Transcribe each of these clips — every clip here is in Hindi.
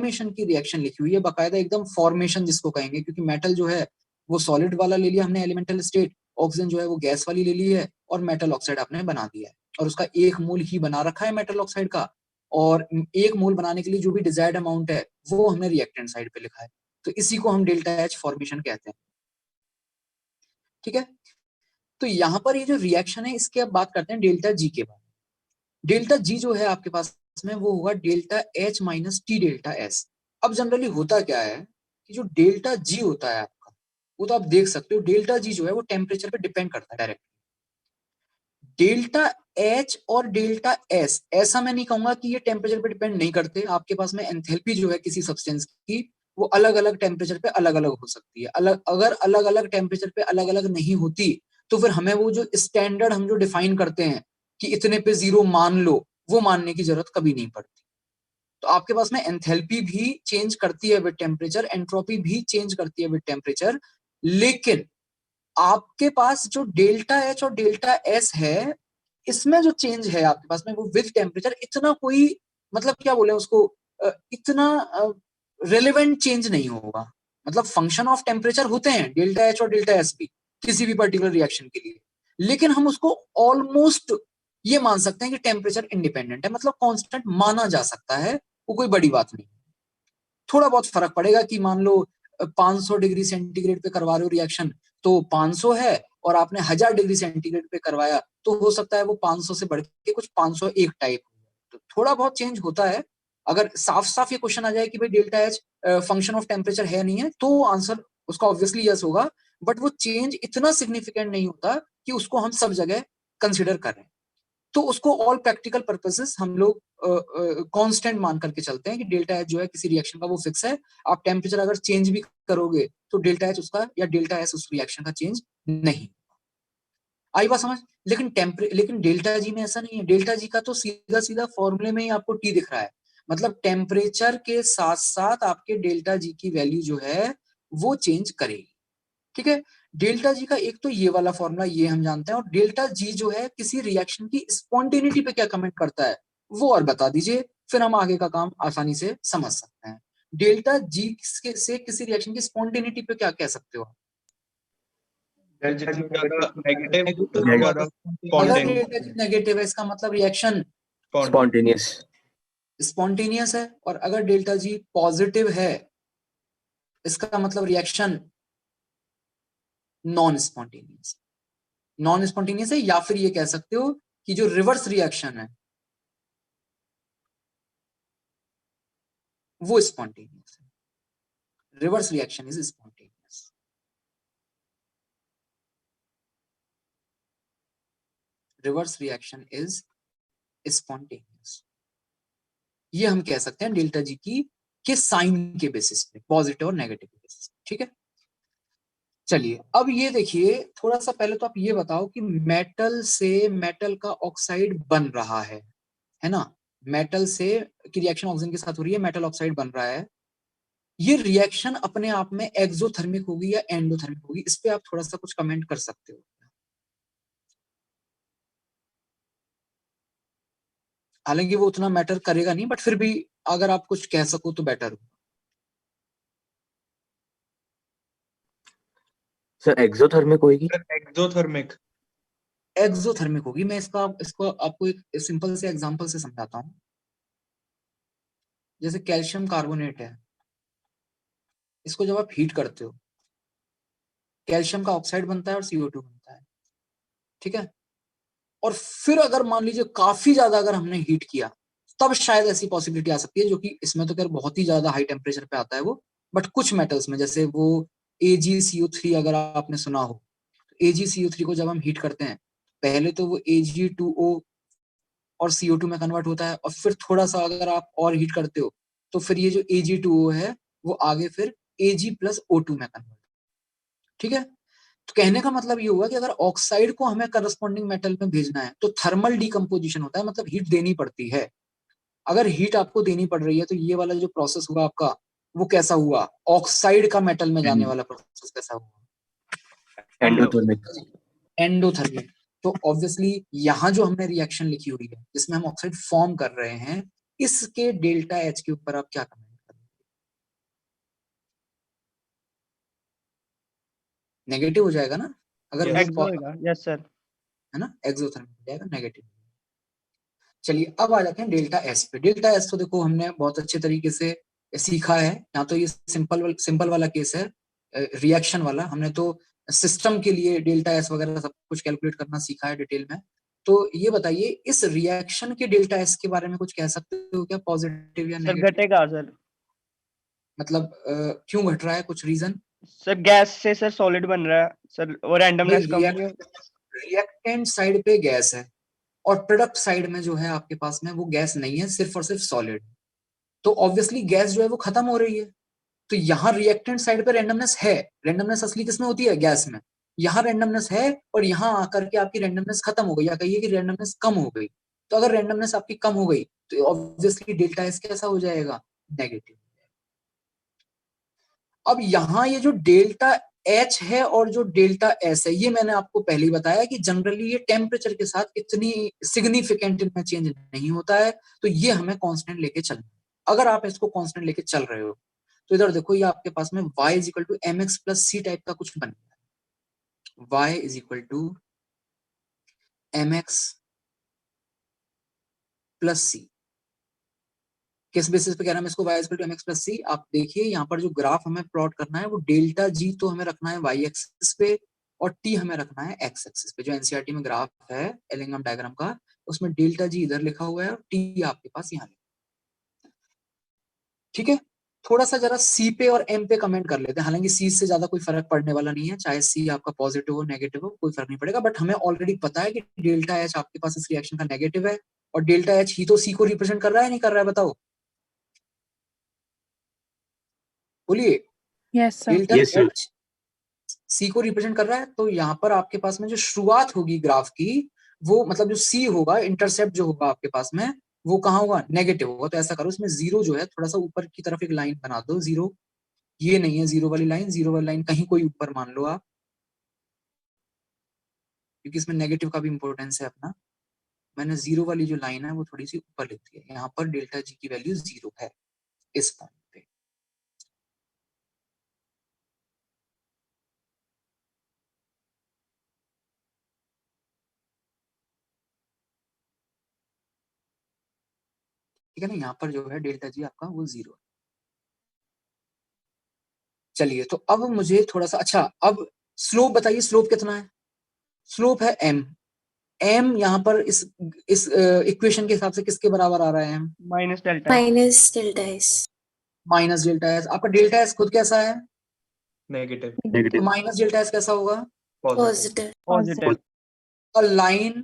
फॉर्मेशन की रिएक्शन लिखी हुई है, बाकायदा एकदम फॉर्मेशन जिसको कहेंगे, क्योंकि मेटल जो है वो सॉलिड वाला ले लिया हमने एलिमेंटल स्टेट, ऑक्सीजन जो है वो गैस वाली ले ली है, और मेटल ऑक्साइड आपने बना दिया है, और उसका 1 मोल ही बना रखा है मेटल ऑक्साइड का, और 1 मोल बनाने के लिए जो भी डिजायर्ड अमाउंट है वो हमने रिएक्टेंट साइड पे लिखा है, तो इसी को हम डेल्टा एच फॉर्मेशन कहते हैं। ठीक है, तो यहाँ पर ये जो रिएक्शन है इसके अब बात करते हैं डेल्टा जी के बारे में। डेल्टा जी जो है आपके पास में वो होगा delta H minus T delta S. अब जनरली होता क्या है कि जो डेल्टा जी होता है आपका, वो तो आप देख सकते हो, डेल्टा जी जो है वो टेम्परेचर पे डिपेंड करता है डायरेक्ट। डेल्टा एच और डेल्टा एस, ऐसा मैं नहीं कहूंगा कि ये टेम्परेचर पे डिपेंड नहीं करते, आपके पास में एंथैल्पी जो है किसी सब्सटेंस की वो अलग अलग टेम्परेचर पे अलग अलग हो सकती है। अगर अलग अलग टेम्परेचर पे अलग अलग नहीं होती तो फिर हमें वो जो स्टैंडर्ड हम जो डिफाइन करते हैं कि इतने पे 0 मान लो, वो मानने की जरूरत कभी नहीं पड़ती। तो आपके पास में एंथैल्पी भी चेंज करती है विद टेम्परेचर, एंट्रोपी भी चेंज करती है विद टेम्परेचर, लेकिन आपके पास जो डेल्टा एच और डेल्टा एस है, इसमें जो चेंज है आपके पास में वो विद टेम्परेचर इतना कोई, मतलब क्या बोले उसको, इतना रेलेवेंट चेंज नहीं होगा। मतलब फंक्शन ऑफ टेम्परेचर होते हैं डेल्टा एच और डेल्टा एस भी किसी भी पर्टिकुलर रिएक्शन के लिए, लेकिन हम उसको ऑलमोस्ट ये मान सकते हैं कि टेम्परेचर इंडिपेंडेंट है, मतलब कांस्टेंट माना जा सकता है, वो कोई बड़ी बात नहीं। थोड़ा बहुत फर्क पड़ेगा कि मान लो 500 डिग्री सेंटीग्रेड पे करवा रहे हो रिएक्शन, तो 500 है, और आपने 1000 डिग्री सेंटीग्रेड पे करवाया तो हो सकता है वो 500 से बढ़ के कुछ 501 टाइप, तो थोड़ा बहुत चेंज होता है। अगर साफ साफ ये क्वेश्चन आ जाए कि भाई delta H function of temperature है नहीं है, तो आंसर उसका ऑब्वियसली यस होगा, बट वो चेंज इतना सिग्निफिकेंट नहीं होता कि उसको हम सब जगह कंसिडर करें। तो उसको ऑल प्रैक्टिकल पर्पसेस हम लोग कांस्टेंट मान करके चलते हैं कि डेल्टा एच जो है किसी रिएक्शन का वो फिक्स है। आप टेम्परेचर अगर चेंज भी करोगे तो डेल्टा एच उसका या डेल्टा एस उस रिएक्शन का चेंज नहीं। आई बात समझ? लेकिन डेल्टा जी में ऐसा नहीं है। डेल्टा जी का तो सीधा सीधा फॉर्मूले में ही आपको टी दिख रहा है, मतलब टेम्परेचर के साथ साथ आपके डेल्टा जी की वैल्यू जो है वो चेंज करेगी। ठीक है, डेल्टा जी का एक तो ये वाला फॉर्मूला ये हम जानते हैं, और डेल्टा जी जो है किसी रिएक्शन की स्पॉन्टेनिटी पे क्या कमेंट करता है वो और बता दीजिए, फिर हम आगे का काम आसानी से समझ सकते हैं। डेल्टा जी से किसी रिएक्शन की स्पॉन्टेनिटी पे क्या कह सकते हो? डेल्टा जी ज्यादा नेगेटिव तो अगर ज्यादा स्पॉन्टेनियस डेल्टा जी नेगेटिव है इसका मतलब रिएक्शन स्पॉन्टेनियस स्पॉन्टेनियस है, और अगर डेल्टा जी पॉजिटिव है इसका मतलब reaction non spontaneous non spontaneous है, या फिर ये कह सकते हो कि जो रिवर्स रिएक्शन है वो स्पॉन्टेनियस है। Reverse reaction is spontaneous. Reverse reaction is spontaneous, ये हम कह सकते हैं डेल्टा जी की के साइन के बेसिस पे, पॉजिटिव और नेगेटिव के बेसिस पे। ठीक है, चलिए अब ये देखिए, थोड़ा सा पहले तो आप ये बताओ कि मेटल से मेटल का ऑक्साइड बन रहा है ना, मेटल से की रिएक्शन ऑक्सीजन के साथ हो रही है, मेटल ऑक्साइड बन रहा है, ये रिएक्शन अपने आप में एक्सोथर्मिक होगी या एंडोथर्मिक होगी? इस पे आप थोड़ा सा कुछ कमेंट कर सकते हो। हालांकि वो उतना मैटर करेगा नहीं, बट फिर भी अगर आप कुछ कह सको तो बेटर हो। सर एक्सोथर्मिक होगी। एक्सोथर्मिक एक्सोथर्मिक होगी। मैं इसको आपको एक सिंपल से एग्जांपल से समझाता हूँ। जैसे कैल्शियम कार्बोनेट है, इसको जब आप हीट करते हो कैल्शियम का ऑक्साइड बनता है और CO2 बनता है। ठीक है, और फिर अगर मान लीजिए काफी ज्यादा अगर हमने हीट किया, तब शायद ऐसी पॉसिबिलिटी आ सकती है, जो कि इसमें तो खैर बहुत ही ज्यादा हाई टेम्परेचर पे आता है वो, बट कुछ मेटल्स में जैसे वो AgCO3 अगर आपने सुना हो, AgCO3 को जब हम हीट करते हैं पहले तो वो Ag2O और CO2 में कन्वर्ट होता है, और फिर थोड़ा सा अगर आप और हीट करते हो तो फिर ये जो Ag2O है वो आगे फिर Ag+O2 में कन्वर्ट। ठीक है, तो कहने का मतलब ये हुआ कि अगर ऑक्साइड को हमें करस्पॉन्डिंग मेटल में भेजना है तो थर्मल डिकम्पोजिशन होता है, मतलब हीट देनी पड़ती है। अगर हीट आपको देनी पड़ रही है तो ये वाला जो प्रोसेस हुआ आपका वो कैसा हुआ, ऑक्साइड का मेटल में जाने वाला प्रोसेस कैसा हुआ? Endothermic endothermic. तो ऑब्वियसली यहाँ जो हमने रिएक्शन लिखी हुई है जिसमें हम ऑक्साइड फॉर्म कर रहे हैं, इसके डेल्टा एच के ऊपर आप क्या कमेंट करेंगे? नेगेटिव हो जाएगा ना अगर Yes. वो एक्सो होगा, यस सर। है ना, एक्सोथर्मिक हो जाएगा, नेगेटिव। चलिए अब आ जाते हैं डेल्टा एस पे। डेल्टा एस तो देखो हमने बहुत अच्छे तरीके से सीखा है, यहाँ तो ये सिंपल वाला केस है, रिएक्शन वाला। हमने तो सिस्टम के लिए डेल्टा एस वगैरह सब कुछ कैलकुलेट करना सीखा है डिटेल में। तो ये बताइए इस रिएक्शन के डेल्टा एस के बारे में कुछ कह सकते हो क्या, पॉजिटिव या सर नेगेटिव? घटेगा सर। मतलब क्यों घट रहा है, कुछ रीजन? सर गैस से सर सॉलिड बन रहा है सर, और रैंडमनेस कम नहीं है। रिएक्टेंट साइड पे गैस है और प्रोडक्ट साइड में जो है आपके पास में वो गैस नहीं है, सिर्फ और सिर्फ सॉलिड। तो ऑब्वियसली गैस जो है वो खत्म हो रही है। तो यहाँ रिएक्टेंट साइड पे रैंडमनेस है। रैंडमनेस असली किसमें होती है, गैस में। यहाँ रैंडमनेस है और यहाँ आकर के आपकी रैंडमनेस खत्म हो गई, या कहिए कि रैंडमनेस कम हो गई। तो अगर रैंडमनेस आपकी कम हो गई तो ऑब्वियसली डेल्टा एस कैसा हो जाएगा, नेगेटिव। अब यहाँ ये जो डेल्टा एच है और जो डेल्टा एस है, ये मैंने आपको पहले ही बताया कि जनरली ये टेम्परेचर के साथ इतनी सिग्निफिकेंट इनमें चेंज नहीं होता है। तो ये हमें कांस्टेंट लेके चलना है। अगर आप इसको कांस्टेंट लेके चल रहे हो तो इधर देखो ये आपके पास में y is equal to M X plus C type का कुछ बन गया। y is equal to M X plus C. किस बेसिस पे कह रहा है मैं इसको y is equal to M X plus C? आप देखिए यहाँ पर जो ग्राफ हमें प्लॉट करना है वो डेल्टा जी तो हमें रखना है y एक्सिस पे और t हमें रखना है x एक्सिस पे। जो एनसीईआरटी में ग्राफ है एलिंगम डायग्राम का, उसमें डेल्टा जी इधर लिखा हुआ है और t आपके पास यहाँ। ठीक है, थोड़ा सा जरा सी पे और एम पे कमेंट कर लेते हैं। हालांकि सी से ज्यादा कोई फर्क पड़ने वाला नहीं है, चाहे सी आपका पॉजिटिव हो नेगेटिव हो कोई फर्क नहीं पड़ेगा। बट हमें ऑलरेडी पता है कि डेल्टा एच आपके पास इस रिएक्शन का नेगेटिव है और डेल्टा एच ही तो सी को रिप्रेजेंट कर रहा है, नहीं कर रहा है, बताओ बोलिए। Yes sir. Delta Yes, sir. H C को रिप्रेजेंट कर रहा है। तो यहाँ पर आपके पास में जो शुरुआत होगी ग्राफ की, वो मतलब जो सी होगा, इंटरसेप्ट जो होगा आपके पास में, वो कहाँ होगा, नेगेटिव होगा। तो ऐसा करो इसमें जीरो जो है थोड़ा सा ऊपर की तरफ एक लाइन बना दो, जीरो। ये नहीं है जीरो वाली लाइन, जीरो वाली लाइन कहीं कोई ऊपर मान लो आप, क्योंकि इसमें नेगेटिव का भी इंपॉर्टेंस है अपना। मैंने जीरो वाली जो लाइन है वो थोड़ी सी ऊपर लिख दी है। यहाँ पर डेल्टा जी की वैल्यू जीरो है इस पॉइंट पे। ठीक है ना, यहाँ पर जो है डेल्टा जी आपका वो जीरो है। चलिए तो अब मुझे थोड़ा सा, अच्छा अब स्लोप बताइए, स्लोप कितना है? स्लोप है m। m यहाँ पर इस इक्वेशन के हिसाब से किसके बराबर आ रहा है? m माइनस डेल्टा -डेल्टा-s। Minus delta S. आपका डेल्टा एस खुद कैसा है? Negative. तो Negative. माइनस डेल्टा एस कैसा होगा? Positive. Positive. A line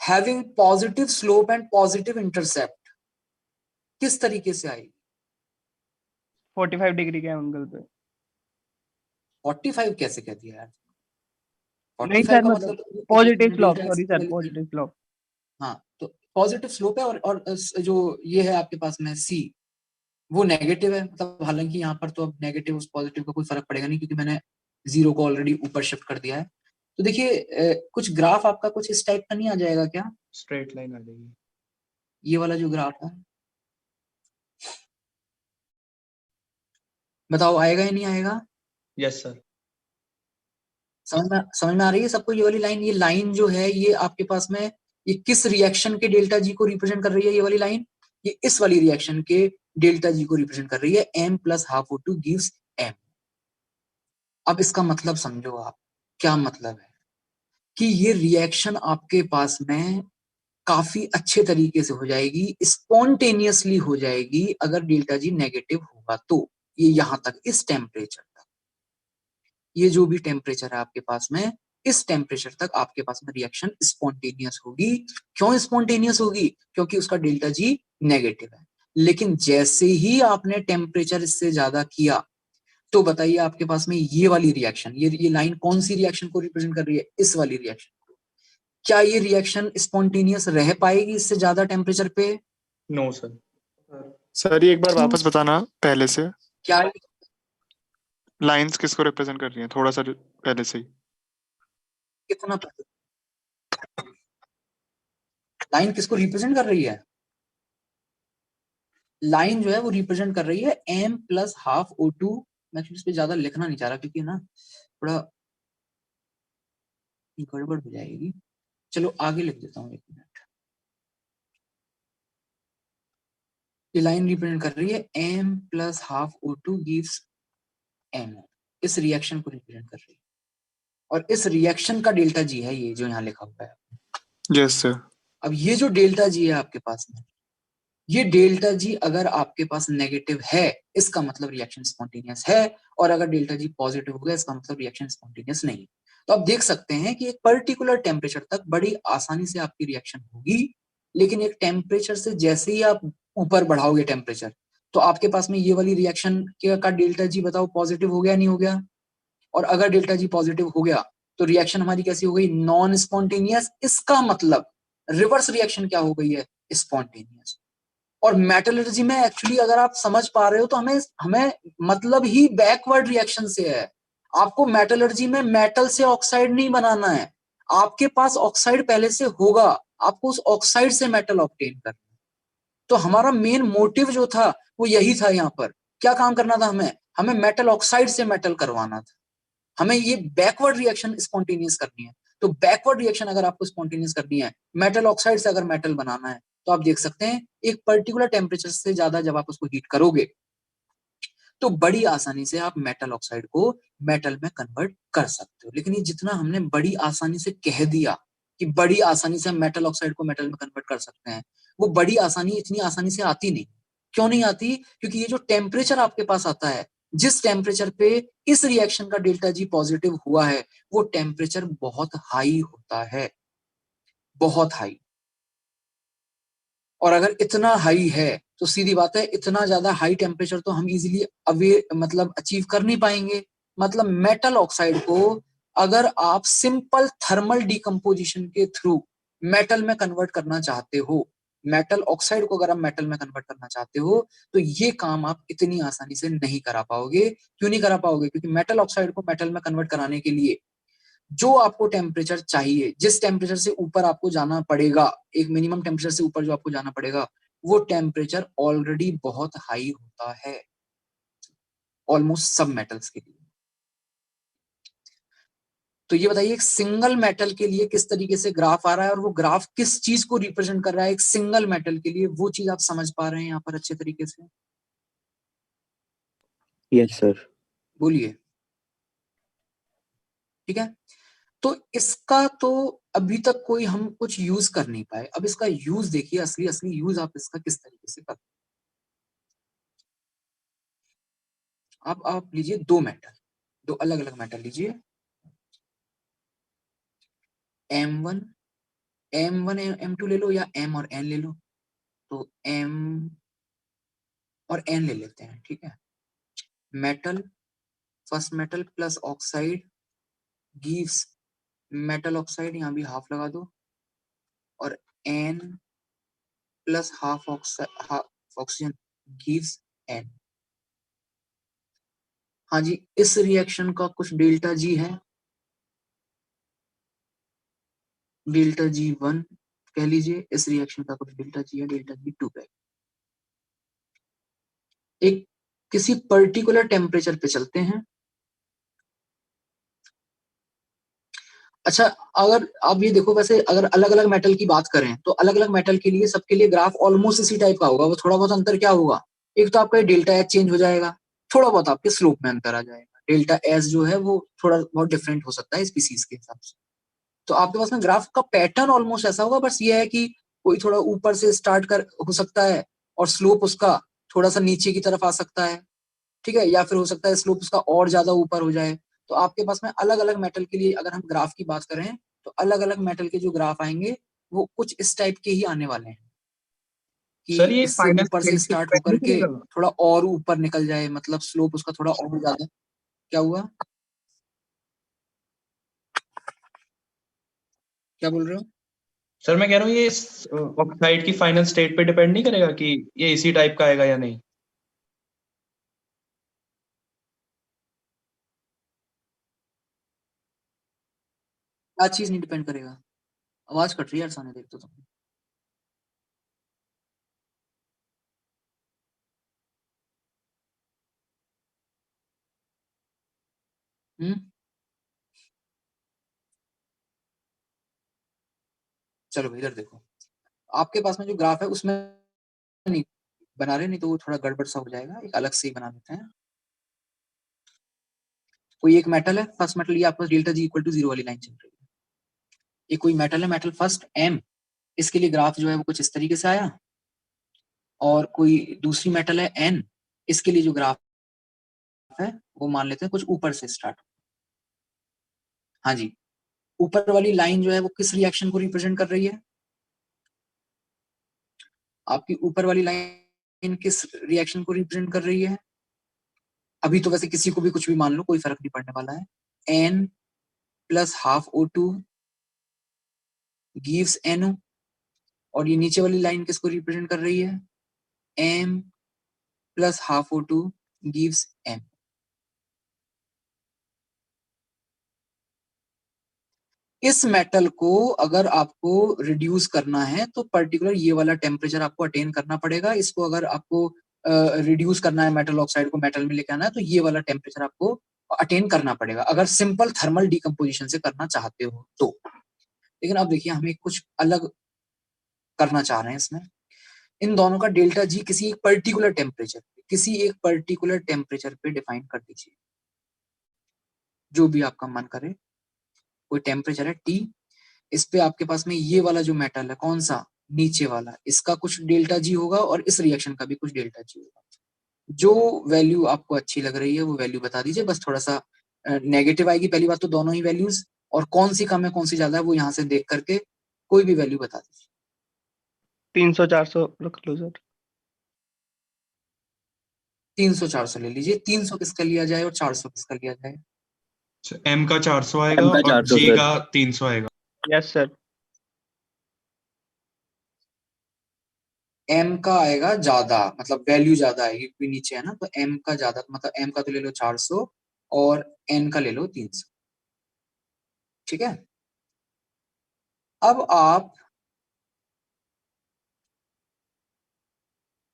having positive slope and positive intercept किस तरीके से आएगी? 45 डिग्री के एंगल पे। 45 कैसे कह दिया यार? नहीं 45 सर, का मतलब मतलब positive slope, delta sorry x sir, positive slope. हाँ, तो पॉजिटिव स्लोप है और जो ये है आपके पास में सी, वो नेगेटिव है। मतलब हालांकि यहाँ पर तो अब नेगेटिव उस पॉजिटिव का कोई फर्क पड़ेगा नहीं, क्योंकि मैंने जीरो को ऑलरेडी ऊपर शिफ्ट कर दिया है। तो देखिए कुछ ग्राफ आपका कुछ इस टाइप का नहीं आ जाएगा क्या? Straight line आ जाएगी. ये वाला जो ग्राफ है, बताओ आएगा या नहीं आएगा? Yes, sir. समझ में आ रही है सबको ये वाली लाइन? ये लाइन जो है ये आपके पास में ये किस रिएक्शन के डेल्टा जी को रिप्रेजेंट कर रही है? ये वाली लाइन ये इस वाली रिएक्शन के डेल्टा जी को रिप्रेजेंट कर रही है। m plus half O2 gives m। अब इसका मतलब समझो आप, क्या मतलब है कि ये रिएक्शन आपके पास में काफी अच्छे तरीके से हो जाएगी, स्पॉन्टेनियसली हो जाएगी अगर डेल्टा जी नेगेटिव होगा तो। ये यहां तक, इस टेम्परेचर तक, ये जो भी टेम्परेचर है आपके पास में, इस टेम्परेचर तक आपके पास में रिएक्शन स्पॉन्टेनियस होगी। क्यों स्पॉन्टेनियस होगी? क्योंकि उसका डेल्टा जी नेगेटिव है। लेकिन जैसे ही आपने टेम्परेचर इससे ज्यादा किया, तो बताइए आपके पास में ये वाली रिएक्शन, ये लाइन कौन सी रिएक्शन को रिप्रेजेंट कर रही है? इस वाली रिएक्शन को। क्या ये रिएक्शन स्पॉन्टेनियस रह पाएगी इससे ज्यादा टेम्परेचर पे? No, sir. सर ये एक बार वापस बताना पहले से, क्या लाइंस किसको रिप्रेजेंट कर रही हैं, थोड़ा सा पहले से ही। कितना लाइन किसको रिप्रेजेंट कर रही है? लाइन जो है वो रिप्रेजेंट कर रही है m प्लस हाफ O2। मैं इस पे ज्यादा लिखना नहीं चाह रहा क्योंकि ना थोड़ा गड़बड़ हो जाएगी। चलो आगे लिख देता हूँ, 1 मिनट। ये लाइन रिप्रेजेंट कर रही है m plus half O2 gives m, इस रिएक्शन को रिप्रेजेंट कर रही है, और इस रिएक्शन का डेल्टा जी है ये जो यहाँ लिखा हुआ है। Yes sir. अब ये जो डेल्टा जी है आपके पास में, ये डेल्टा जी अगर आपके पास नेगेटिव है इसका मतलब रिएक्शन स्पॉन्टेनियस है, और अगर डेल्टा जी पॉजिटिव हो गया इसका मतलब रिएक्शन स्पॉन्टेनियस नहीं। तो आप देख सकते हैं कि एक पर्टिकुलर टेम्परेचर तक बड़ी आसानी से आपकी रिएक्शन होगी, लेकिन एक टेम्परेचर से जैसे ही आप ऊपर बढ़ाओगे टेम्परेचर, तो आपके पास में ये वाली रिएक्शन का डेल्टा जी बताओ पॉजिटिव हो गया नहीं हो गया? और अगर डेल्टा जी पॉजिटिव हो गया तो रिएक्शन हमारी कैसी हो गई? Non spontaneous. इसका मतलब रिवर्स रिएक्शन क्या हो गई है? स्पॉन्टेनियस। और मेटलर्जी में एक्चुअली अगर आप समझ पा रहे हो तो हमें हमें मतलब ही बैकवर्ड रिएक्शन से है। आपको मेटलर्जी में मेटल से ऑक्साइड नहीं बनाना है, आपके पास ऑक्साइड पहले से होगा, आपको उस ऑक्साइड से मेटल ऑब्टेन करना है। तो हमारा मेन मोटिव जो था वो यही था। यहाँ पर क्या काम करना था? हमें मेटल ऑक्साइड से मेटल करवाना था। हमें ये बैकवर्ड रिएक्शन स्पॉन्टेनियस करनी है। तो बैकवर्ड रिएक्शन अगर आपको स्पॉन्टेनियस करनी है, मेटल ऑक्साइड से अगर मेटल बनाना है, तो आप देख सकते हैं एक पर्टिकुलर टेम्परेचर से ज्यादा जब आप उसको हीट करोगे तो बड़ी आसानी से आप मेटल ऑक्साइड को मेटल में कन्वर्ट कर सकते हो। लेकिन ये जितना हमने बड़ी आसानी से कह दिया कि बड़ी आसानी से हम मेटल ऑक्साइड को मेटल में कन्वर्ट कर सकते हैं, वो बड़ी आसानी इतनी आसानी से आती नहीं। क्यों नहीं आती? क्योंकि ये जो टेम्परेचर आपके पास आता है, जिस टेम्परेचर पे इस रिएक्शन का डेल्टा जी पॉजिटिव हुआ है, वो टेम्परेचर बहुत हाई होता है, बहुत हाई। और अगर इतना हाई है तो सीधी बात है इतना ज्यादा हाई टेम्परेचर तो हम इजीली मतलब अचीव कर नहीं पाएंगे। मतलब मेटल ऑक्साइड को अगर आप सिंपल थर्मल डिकम्पोजिशन के थ्रू मेटल में कन्वर्ट करना चाहते हो, मेटल ऑक्साइड को अगर आप मेटल में कन्वर्ट करना चाहते हो, तो ये काम आप इतनी आसानी से नहीं करा पाओगे। क्यों नहीं करा पाओगे? क्योंकि मेटल ऑक्साइड को मेटल में कन्वर्ट कराने के लिए जो आपको टेम्परेचर चाहिए, जिस टेम्परेचर से ऊपर आपको जाना पड़ेगा, एक मिनिमम टेम्परेचर से ऊपर जो आपको जाना पड़ेगा, वो टेम्परेचर ऑलरेडी बहुत हाई होता है ऑलमोस्ट सब मेटल्स के लिए। तो ये बताइए एक सिंगल मेटल के लिए किस तरीके से ग्राफ आ रहा है, और वो ग्राफ किस चीज को रिप्रेजेंट कर रहा है एक सिंगल मेटल के लिए, वो चीज आप समझ पा रहे हैं यहाँ पर अच्छे तरीके से? Yes sir. बोलिए। ठीक है, तो इसका तो अभी तक कोई हम कुछ यूज कर नहीं पाए। अब इसका यूज देखिए, असली असली यूज आप इसका किस तरीके से कर। आप लीजिए दो मेटल, दो अलग अलग मेटल लीजिए, M1 M1 M2 ले लो, या M और N ले लो। तो M और N ले लेते हैं, ठीक है। Metal, first metal plus oxide gives metal oxide, यहाँ भी हाफ लगा दो, और N plus half oxygen gives N। हाँ जी, इस रिएक्शन का कुछ डेल्टा जी है, डेल्टा G1 कह लीजिए। इस रिएक्शन का कुछ डेल्टा जी है, डेल्टा G2 पे। एक किसी पर्टिकुलर टेम्परेचर पे चलते हैं। अच्छा, अगर आप ये देखो, वैसे अगर अलग अलग मेटल की बात करें तो अलग अलग मेटल के लिए सबके लिए ग्राफ ऑलमोस्ट इसी टाइप का होगा। वो थोड़ा बहुत अंतर क्या होगा? एक तो आपका डेल्टा एच चेंज हो जाएगा, थोड़ा बहुत आपके स्लोप में अंतर आ जाएगा। डेल्टा एस जो है वो थोड़ा बहुत डिफरेंट हो सकता है स्पीसीज के हिसाब से। तो आपके पास में ग्राफ का पैटर्न ऑलमोस्ट ऐसा होगा, बस ये है कि कोई थोड़ा ऊपर से स्टार्ट कर हो सकता है और स्लोप उसका थोड़ा सा नीचे की तरफ आ सकता है, ठीक है, या फिर हो सकता है स्लोप उसका और ज्यादा ऊपर हो जाए। तो आपके पास में अलग अलग मेटल के लिए अगर हम ग्राफ की बात करें तो अलग अलग मेटल के जो ग्राफ आएंगे वो कुछ इस टाइप के ही आने वाले हैं कि सर ये इससे फाइनल ऊपर से स्टेट पे स्टार्ट डिपेंड होकर नहीं के करेगा? थोड़ा और ऊपर निकल जाए, मतलब स्लोप उसका थोड़ा और ज्यादा। क्या हुआ? क्या बोल रहे हो? सर मैं कह रहा हूँ ये ऑक्साइड की फाइनल स्टेट पे डिपेंड नहीं करेगा कि ये इसी टाइप का आएगा या नहीं? क्या चीज नहीं डिपेंड करेगा? आवाज कट रही है यार, सामने देख तो तुम। हम्म चलो भाई इधर देखो, आपके पास में जो ग्राफ है उसमें नहीं बना रहे, नहीं तो वो थोड़ा गड़बड़ सा हो जाएगा, एक अलग से ही बना देते हैं। कोई एक मेटल है, फर्स्ट मेटल, ये आपका डेल्टा जी इक्वल टू 0 वाली लाइन चल रही है। ये कोई मेटल है, मेटल फर्स्ट एम, इसके लिए ग्राफ जो है वो कुछ इस तरीके से आया। और कोई दूसरी मेटल है एन, इसके लिए जो ग्राफ है वो मान लेते हैं कुछ ऊपर से स्टार्ट। हाँ जी, ऊपर वाली लाइन जो है वो किस रिएक्शन को रिप्रेजेंट कर रही है? आपकी ऊपर वाली लाइन किस रिएक्शन को रिप्रेजेंट कर रही है? अभी तो वैसे किसी को भी कुछ भी मान लो, कोई फर्क नहीं पड़ने वाला है। N plus half O2 gives NO, और ये नीचे वाली लाइन किसको रिप्रेजेंट कर रही है? M plus half O2 gives M। इस मेटल को अगर आपको रिड्यूस करना है तो पर्टिकुलर ये वाला टेम्परेचर आपको अटेन करना पड़ेगा। इसको अगर आपको रिड्यूस करना है, मेटल ऑक्साइड को मेटल में लेके आना है, तो ये वाला टेम्परेचर आपको अटेन करना पड़ेगा, अगर सिंपल थर्मल डिकम्पोजिशन से करना चाहते हो तो। लेकिन अब देखिए हमें कुछ अलग करना चाह रहे हैं इसमें। इन दोनों का डेल्टा जी किसी एक पर्टिकुलर टेम्परेचर पे डिफाइन कर दीजिए, जो भी आपका मन करे। कोई टेम्परेचर है T, इस पे आपके पास में ये वाला जो मेटल है, कौन सा, नीचे वाला, इसका कुछ डेल्टा जी होगा और इस रिएक्शन का भी कुछ डेल्टा जी होगा। जो वैल्यू आपको अच्छी लग रही है वो वैल्यू बता दीजिए। बस थोड़ा सा नेगेटिव आएगी पहली बात तो दोनों ही वैल्यूज, और कौन सी कम है कौन सी ज्यादा है वो यहाँ से देख करके कोई भी वैल्यू बता दीजिए। 300-400 रख लो सर। 300-400 ले लीजिए। 300 किसका लिया जाए और 400 किसका लिया जाए? M का 400 आएगा M का और 400 G सर। का 300 आएगा। Yes sir. M का आएगा ज्यादा, मतलब वैल्यू ज्यादा आएगी क्योंकि नीचे है ना, तो M का ज्यादा, मतलब M का तो ले लो 400 और N का ले लो 300। ठीक है, अब आप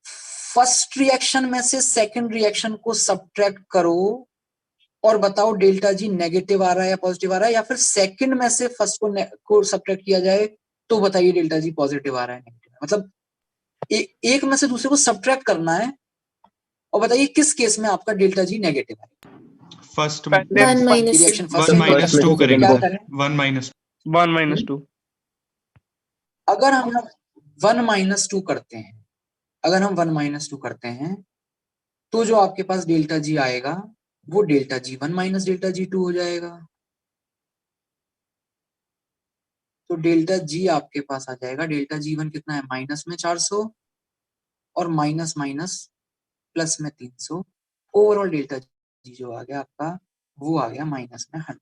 फर्स्ट रिएक्शन में से सेकंड रिएक्शन को सब्ट्रैक्ट करो और बताओ डेल्टा जी नेगेटिव आ रहा है या पॉजिटिव आ रहा है, या फिर सेकंड में से फर्स्ट को सब्ट्रैक्ट किया जाए तो बताइए डेल्टा जी पॉजिटिव आ रहा है नेगेटिव। मतलब एक में से दूसरे को सब्ट्रैक्ट करना है और बताइए किस केस में आपका डेल्टा जी नेगेटिव है। फर्स्ट पहले 1 minus रिएक्शन 1 फर्स्ट माइनस में 2 से second करेंगे क्या को। सर। करें? 1 माइनस 1 - 2। अगर हम 1 - 2 करते हैं, अगर हम 1 - 2 करते हैं तो जो आपके पास डेल्टा जी आएगा वो delta G 1 minus delta G 2 हो जाएगा। तो डेल्टा जी आपके पास आ जाएगा, डेल्टा जी 1 कितना है, माइनस में 400 और माइनस माइनस प्लस में 300। ओवरऑल डेल्टा जी जो आ गया आपका वो आ गया माइनस में 100।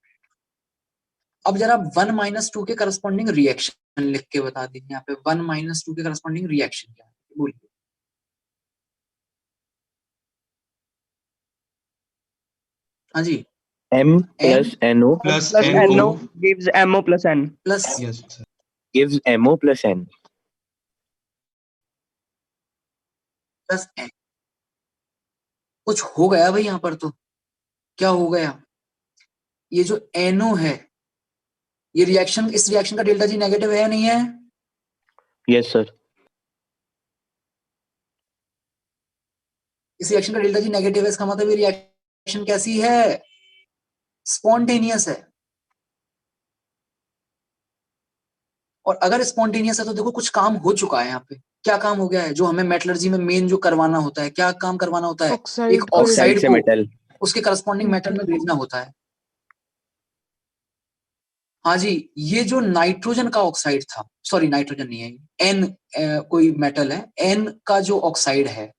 अब जरा 1 - 2 के करस्पॉन्डिंग रिएक्शन लिख के बता दीजिए यहाँ पे। 1 - 2 के करस्पॉन्डिंग रिएक्शन क्या है बोलिए। हाँ जी, M M plus NO plus plus NO NO gives MO plus N। Plus yes sir. gives MO plus N. Plus N। कुछ हो गया भाई यहाँ पर, तो क्या हो गया? ये जो NO है, ये रिएक्शन, इस रिएक्शन का डेल्टा जी नेगेटिव है या नहीं है? Yes sir. इस रिएक्शन का डेल्टा जी नेगेटिव है, इसका मतलब ये रिएक्शन कैसी है, स्पॉन्टेनियस है। और अगर स्पॉन्टेनियस है तो देखो कुछ काम हो चुका है यहाँ पे। क्या काम हो गया है? जो हमें मेटलर्जी में मेन जो करवाना होता है, क्या काम करवाना होता है? एक Oxide को ऑक्साइड Oxide से को metal. उसके करस्पॉन्डिंग मेटल में भेजना होता है। हाँ जी, ये जो नाइट्रोजन का ऑक्साइड था, सॉरी नाइट्रोजन नहीं है, एन कोई मेटल है, एन का जो ऑक्साइड है,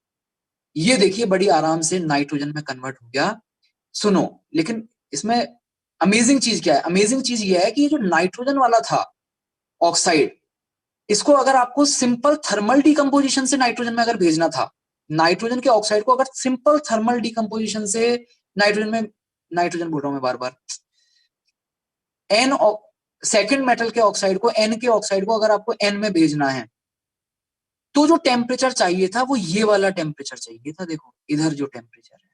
ये देखिए बड़ी आराम से नाइट्रोजन में कन्वर्ट हो गया। सुनो, लेकिन इसमें अमेजिंग चीज क्या है? अमेजिंग चीज ये है कि ये जो नाइट्रोजन वाला था ऑक्साइड, इसको अगर आपको सिंपल थर्मल डिकम्पोजिशन से नाइट्रोजन में अगर भेजना था, नाइट्रोजन के ऑक्साइड को अगर सिंपल थर्मल डिकम्पोजिशन से नाइट्रोजन में, नाइट्रोजन बोल रहा हूं मैं बार बार, एन सेकेंड मेटल के ऑक्साइड को, एन के ऑक्साइड को अगर आपको एन में भेजना है तो जो टेम्परेचर चाहिए था वो ये वाला टेम्परेचर चाहिए था। देखो इधर जो टेम्परेचर है,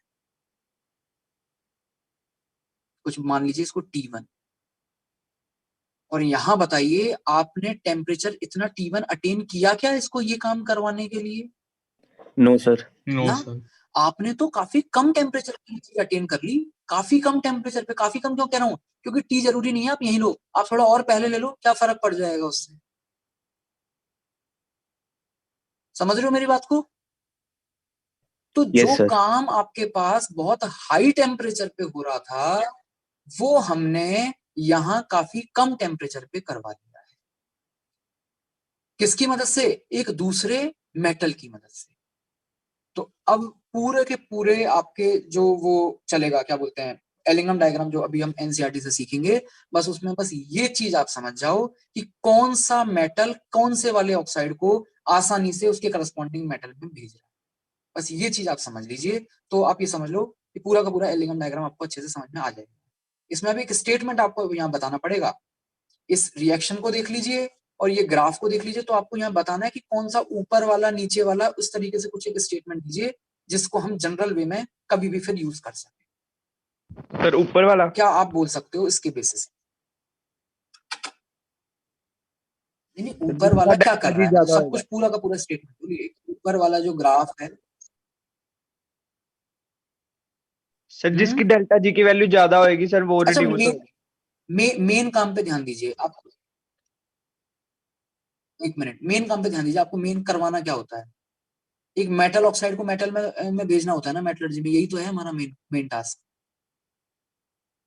कुछ मान लीजिए इसको T1, और यहाँ बताइए आपने टेम्परेचर इतना T1 अटेन किया क्या इसको ये काम करवाने के लिए? No, sir. नो ना? सर आपने तो काफी कम टेम्परेचर पे चीज अटेन कर ली, काफी कम टेम्परेचर पे। काफी कम क्यों कह रहा हूँ? क्योंकि टी जरूरी नहीं है आप यही लो, आप थोड़ा और पहले ले लो, क्या फर्क पड़ जाएगा उससे? समझ रहे हो मेरी बात को? तो Yes, जो sir. काम आपके पास बहुत हाई टेम्परेचर पे हो रहा था वो हमने यहाँ काफी कम टेम्परेचर पे करवा दिया है। किसकी मदद से? एक दूसरे मेटल की मदद से। तो अब पूरे के पूरे आपके जो वो चलेगा, क्या बोलते हैं, एलिंगम डायग्राम जो अभी हम एनसीईआरटी से सीखेंगे, बस उसमें बस ये चीज आप समझ जाओ कि कौन सा मेटल कौन से वाले ऑक्साइड को आसानी से उसके करस्पॉन्डिंग मेटल में भेज रहा है। बस ये चीज आप समझ लीजिए, तो आप ये समझ लो कि पूरा का पूरा एलिंगम डायग्राम आपको अच्छे से समझ में आ जाएगा। इसमें अभी एक स्टेटमेंट आपको यहाँ बताना पड़ेगा। इस रिएक्शन को देख लीजिए और ये ग्राफ को देख लीजिए, तो आपको यहाँ बताना है कि कौन सा ऊपर वाला नीचे वाला, उस तरीके से कुछ एक स्टेटमेंट दीजिए जिसको हम जनरल वे में कभी भी फिर यूज कर सकें। सर ऊपर वाला क्या आप बोल सकते हो इसके बेसिस? नहीं, ऊपर वाला क्या कर रहा है? मतलब सब कुछ पूरा का पूरा स्टेटमेंट बोलिए। ऊपर वाला जो ग्राफ है सर, जिसकी डेल्टा जी की वैल्यू ज्यादा होगी सर वो अच्छा, रिड्यूस होगी। मेन काम पे ध्यान दीजिए आप। एक मिनट, मेन काम पे ध्यान दीजिए। आपको मेन करवाना क्या होता है? एक मेटल ऑक्साइड को मेटल में भेजना होता है ना मेटलर्जी में, यही तो है हमारा मेन टास्क।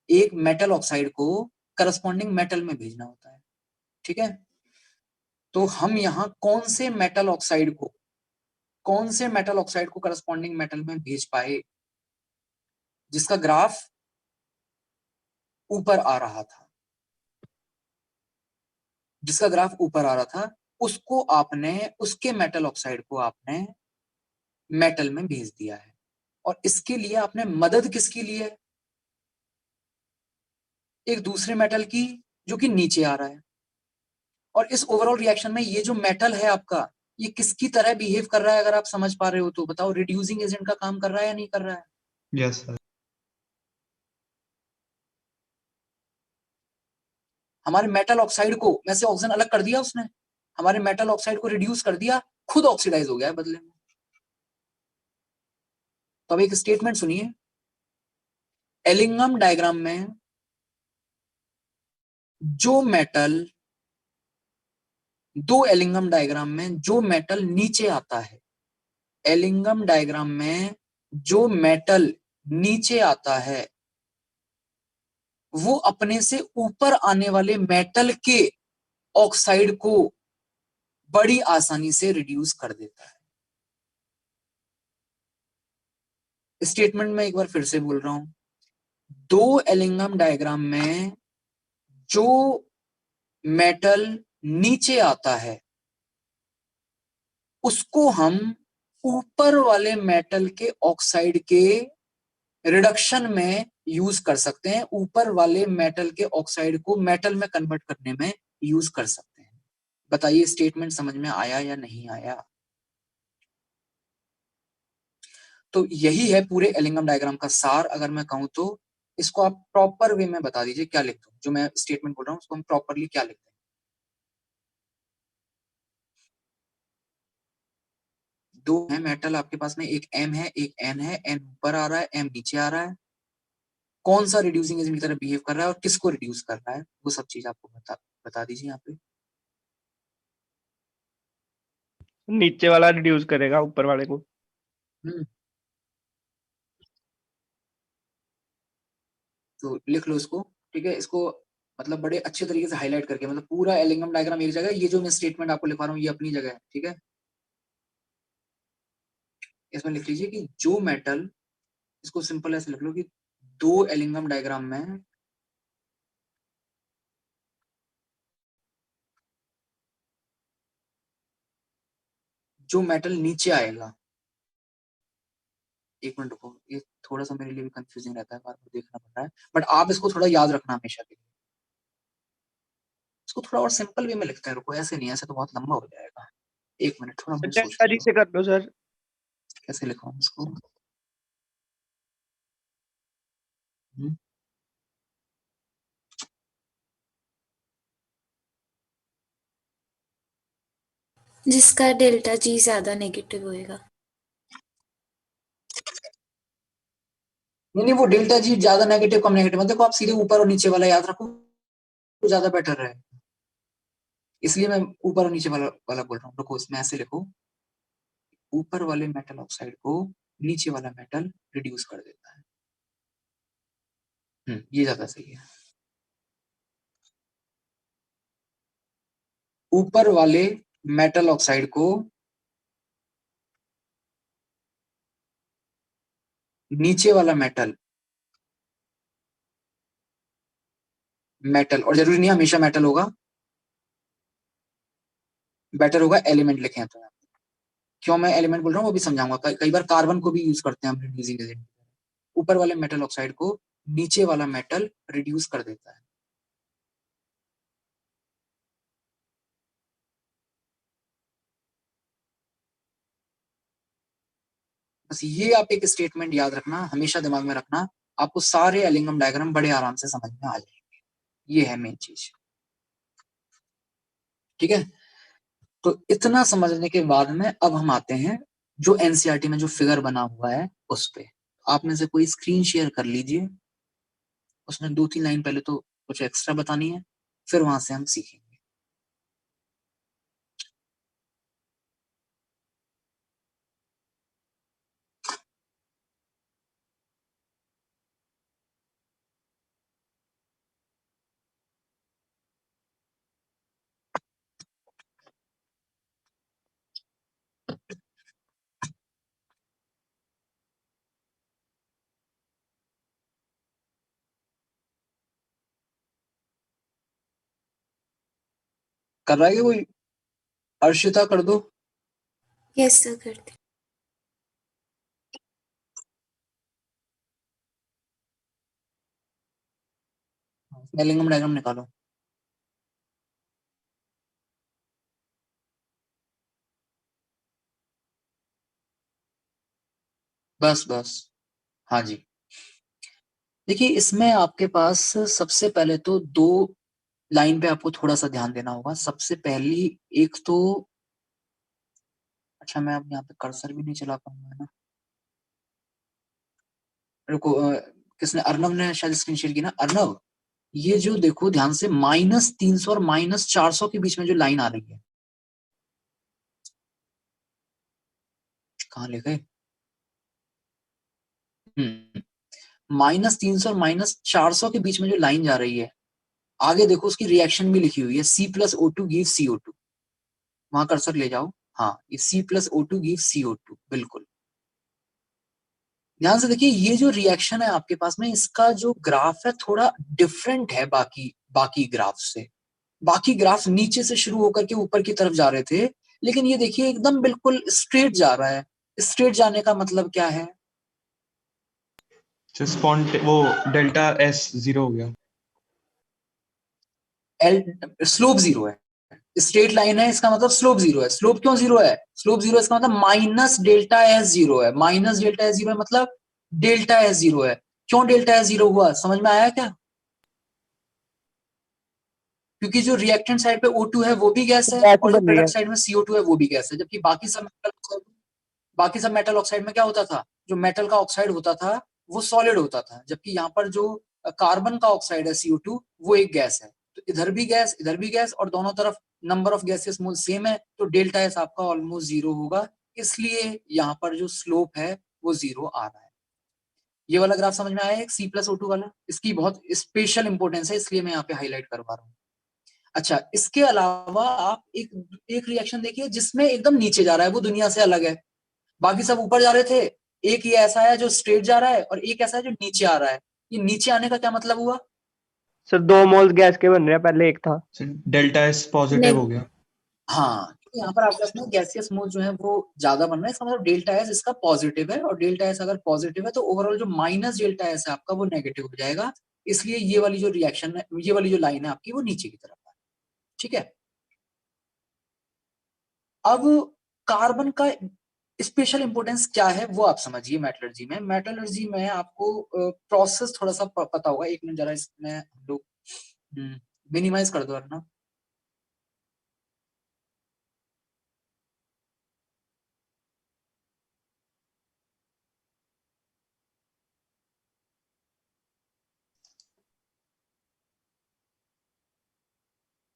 एक मेटल ऑक्साइड को करस्पॉन्डिंग मेटल में भेजना होता है, ठीक है? तो हम यहाँ कौन से मेटल ऑक्साइड को करस्पॉन्डिंग मेटल में भेज पाए जिसका ग्राफ ऊपर आ रहा था, उसको आपने, उसके मेटल ऑक्साइड को आपने मेटल में भेज दिया है। और इसके लिए आपने मदद किसकी ली है? एक दूसरे मेटल की जो कि नीचे आ रहा है। और इस ओवरऑल रिएक्शन में ये जो मेटल है आपका, ये किसकी तरह बिहेव कर रहा है? अगर आप समझ पा रहे हो तो बताओ, रिड्यूसिंग एजेंट का काम कर रहा है या नहीं कर रहा है? यस सर हमारे मेटल ऑक्साइड को में से ऑक्सीजन अलग कर दिया उसने, हमारे मेटल ऑक्साइड को रिड्यूस कर दिया, खुद ऑक्सीडाइज हो गया है बदले में। तो अब एक स्टेटमेंट सुनिए। एलिंगम डायग्राम में जो मेटल, दो एलिंगम डायग्राम में जो मेटल नीचे आता है, एलिंगम डायग्राम में जो मेटल नीचे आता है वो अपने से ऊपर आने वाले मेटल के ऑक्साइड को बड़ी आसानी से रिड्यूस कर देता है। स्टेटमेंट में एक बार फिर से बोल रहा हूं। दो एलिंगम डायग्राम में जो मेटल नीचे आता है उसको हम ऊपर वाले मेटल के ऑक्साइड के रिडक्शन में यूज कर सकते हैं, ऊपर वाले मेटल के ऑक्साइड को मेटल में कन्वर्ट करने में यूज कर सकते हैं। बताइए स्टेटमेंट समझ में आया या नहीं आया? तो यही है पूरे एलिंगम डायग्राम का सार। अगर मैं कहूं तो इसको आप प्रॉपर वे में बता दीजिए क्या लिखते हो। जो मैं स्टेटमेंट बोल रहा हूं उसको हम प्रॉपरली क्या लिखते हैं? दो है मेटल आपके पास में, एक M है एक N है, N ऊपर आ रहा है M नीचे आ रहा है। कौन सा रिड्यूसिंग एजेंट की तरह बिहेव कर रहा है और किसको रिड्यूस कर रहा है, वो सब चीज आपको बता दीजिए यहाँ पे। नीचे वाला रिड्यूस करेगा ऊपर वाले को। तो लिख लो इसको, ठीक है? इसको मतलब बड़े अच्छे तरीके से हाईलाइट करके, मतलब पूरा एलिंगम डायग्राम एक जगह, ये जो मैं स्टेटमेंट आपको लिखवा रहा हूँ ये अपनी जगह है, ठीक है? इसमें लिख लीजिए कि जो मेटल, इसको सिंपल ऐसे लिख लो कि दो एलिंगम डायग्राम में जो मेटल नीचे आएगा, एक मिनट रुको, ये थोड़ा सा मेरे लिए भी कंफ्यूजिंग रहता है, बार बार देखना पड़ रहा है, बट आप इसको थोड़ा याद रखना हमेशा के लिए। इसको थोड़ा और सिंपल वे में लिखते हैं, रुको ऐसे नहीं, ऐसे तो बहुत लंबा हो जाएगा। एक मिनट, थोड़ा मुझे डेल्टा सोचने जी दो से कर लो सर। कैसे लिखाऊं इसको। जिसका डेल्टा जी ज्यादा नेगेटिव होएगा। नहीं वो डेल्टा जी ज्यादा नेगेटिव कम नेगेटिव, देखो आप सीधे ऊपर और नीचे वाला याद रखो तो ज्यादा बेटर है, इसलिए मैं ऊपर और नीचे वाला बोल रहा हूँ। रुको इसमें ऐसे लिखो, ऊपर वाले मेटल ऑक्साइड को नीचे वाला मेटल रिड्यूस कर देता है। ये ज्यादा सही है। ऊपर वाले मेटल ऑक्साइड को नीचे वाला मेटल और जरूरी नहीं हमेशा मेटल होगा, बेटर होगा एलिमेंट लिखे हैं तो। क्यों मैं एलिमेंट बोल रहा हूँ वो भी समझाऊंगा। कई बार कार्बन को भी यूज करते हैं हम रिड्यूसिंग एजेंट। ऊपर वाले मेटल ऑक्साइड को नीचे वाला मेटल रिड्यूस कर देता है। बस ये आप एक स्टेटमेंट याद रखना, हमेशा दिमाग में रखना, आपको सारे एलिंगम डायग्राम बड़े आराम से समझ में आ जाएंगे। ये है मेन चीज, ठीक है। तो इतना समझने के बाद में अब हम आते हैं जो एनसीईआरटी में जो फिगर बना हुआ है उस पे। आप में से कोई स्क्रीन शेयर कर लीजिए, उसमें 2-3 लाइन पहले तो कुछ एक्स्ट्रा बतानी है, फिर वहां से हम सीखेंगे। कर रहा है कोई? अर्शिता कर दो। यस सर करते। एलिंगम डायग्राम निकालो। बस बस, हाँ जी। देखिए इसमें आपके पास सबसे पहले तो 2 लाइन पे आपको थोड़ा सा ध्यान देना होगा। सबसे पहली एक तो, अच्छा मैं अब यहाँ पे कर्सर भी नहीं चला पाऊंगा ना, रुको किसने, अर्नव ने शायद स्क्रीन शेयर की ना। अर्नव ये जो देखो ध्यान से -300 और -400 के बीच में जो लाइन आ रही है, कहाँ ले गए? -300 और -400 के बीच में जो लाइन जा रही है, आगे देखो उसकी रिएक्शन भी लिखी हुई है, C+O2 गिव CO2। वहां कर्सर ले जाओ, हाँ ये C+O2 गिव CO2, बिल्कुल ध्यान से देखिए। ये जो रिएक्शन है आपके पास में, इसका जो ग्राफ है थोड़ा डिफरेंट है बाकी ग्राफ से। बाकी ग्राफ नीचे से शुरू होकर के ऊपर की तरफ जा रहे थे, लेकिन ये देखिए एकदम बिल्कुल स्ट्रेट जा रहा है। स्ट्रेट जाने का मतलब क्या है? वो डेल्टा S 0 हो गया। स्लोप 0 है, स्ट्रेट लाइन है, इसका मतलब स्लोप 0 है। स्लोप क्यों 0 है? स्लोप 0 इसका मतलब -ΔS0 है। -ΔS0 है मतलब डेल्टा एस 0 है। क्यों डेल्टा एस 0 हुआ, समझ में आया क्या? क्योंकि जो रिएक्टेंट साइड पे O2 है वो भी गैस है, गैस और जो बन रही है। प्रोडक्ट साइड में CO2 है वो भी गैस है। जबकि बाकी सब मेटल ऑक्साइड में क्या होता था, जो मेटल का ऑक्साइड होता था वो सॉलिड होता था, जबकि यहाँ पर जो कार्बन का ऑक्साइड है CO2 वो एक गैस है। तो इधर भी गैस इधर भी गैस, और दोनों तरफ number of gases mole same है, तो डेल्टा एस आपका ऑलमोस्ट 0 होगा। इसलिए यहाँ पर जो स्लोप है वो 0 आ रहा है। ये वाला ग्राफ समझ में आया? एक C+O2 वाला, इसकी बहुत स्पेशल इंपॉर्टेंस है, इसलिए मैं यहाँ पे हाईलाइट करवा रहा हूँ। अच्छा, इसके अलावा आप एक रिएक्शन देखिए जिसमें एकदम नीचे जा रहा है, वो दुनिया से अलग है। बाकी सब ऊपर जा रहे थे, एक ये ऐसा है जो स्ट्रेट जा रहा है, और एक ऐसा है जो नीचे आ रहा है। ये नीचे आने का क्या मतलब हुआ? सर 2 मोल्स गैस के बन रहे हैं, पहले एक था। डेल्टा S पॉजिटिव हो गया। हाँ, यहाँ पर आपके पास गैसियस मोल जो है वो ज्यादा बन रहा है, इसका मतलब डेल्टा एस इसका पॉजिटिव है, और डेल्टा एस अगर पॉजिटिव है तो ओवरऑल जो माइनस डेल्टा एस है आपका वो नेगेटिव हो जाएगा। इसलिए ये वाली जो रिएक्शन है, ये वाली जो लाइन है आपकी वो नीचे की तरफ है, ठीक है। अब कार्बन का स्पेशल इंपोर्टेंस क्या है वो आप समझिए। मेटलर्जी में आपको प्रोसेस थोड़ा सा पता होगा। एक मिनट जरा इसमें हम लोग मिनिमाइज कर दो ना।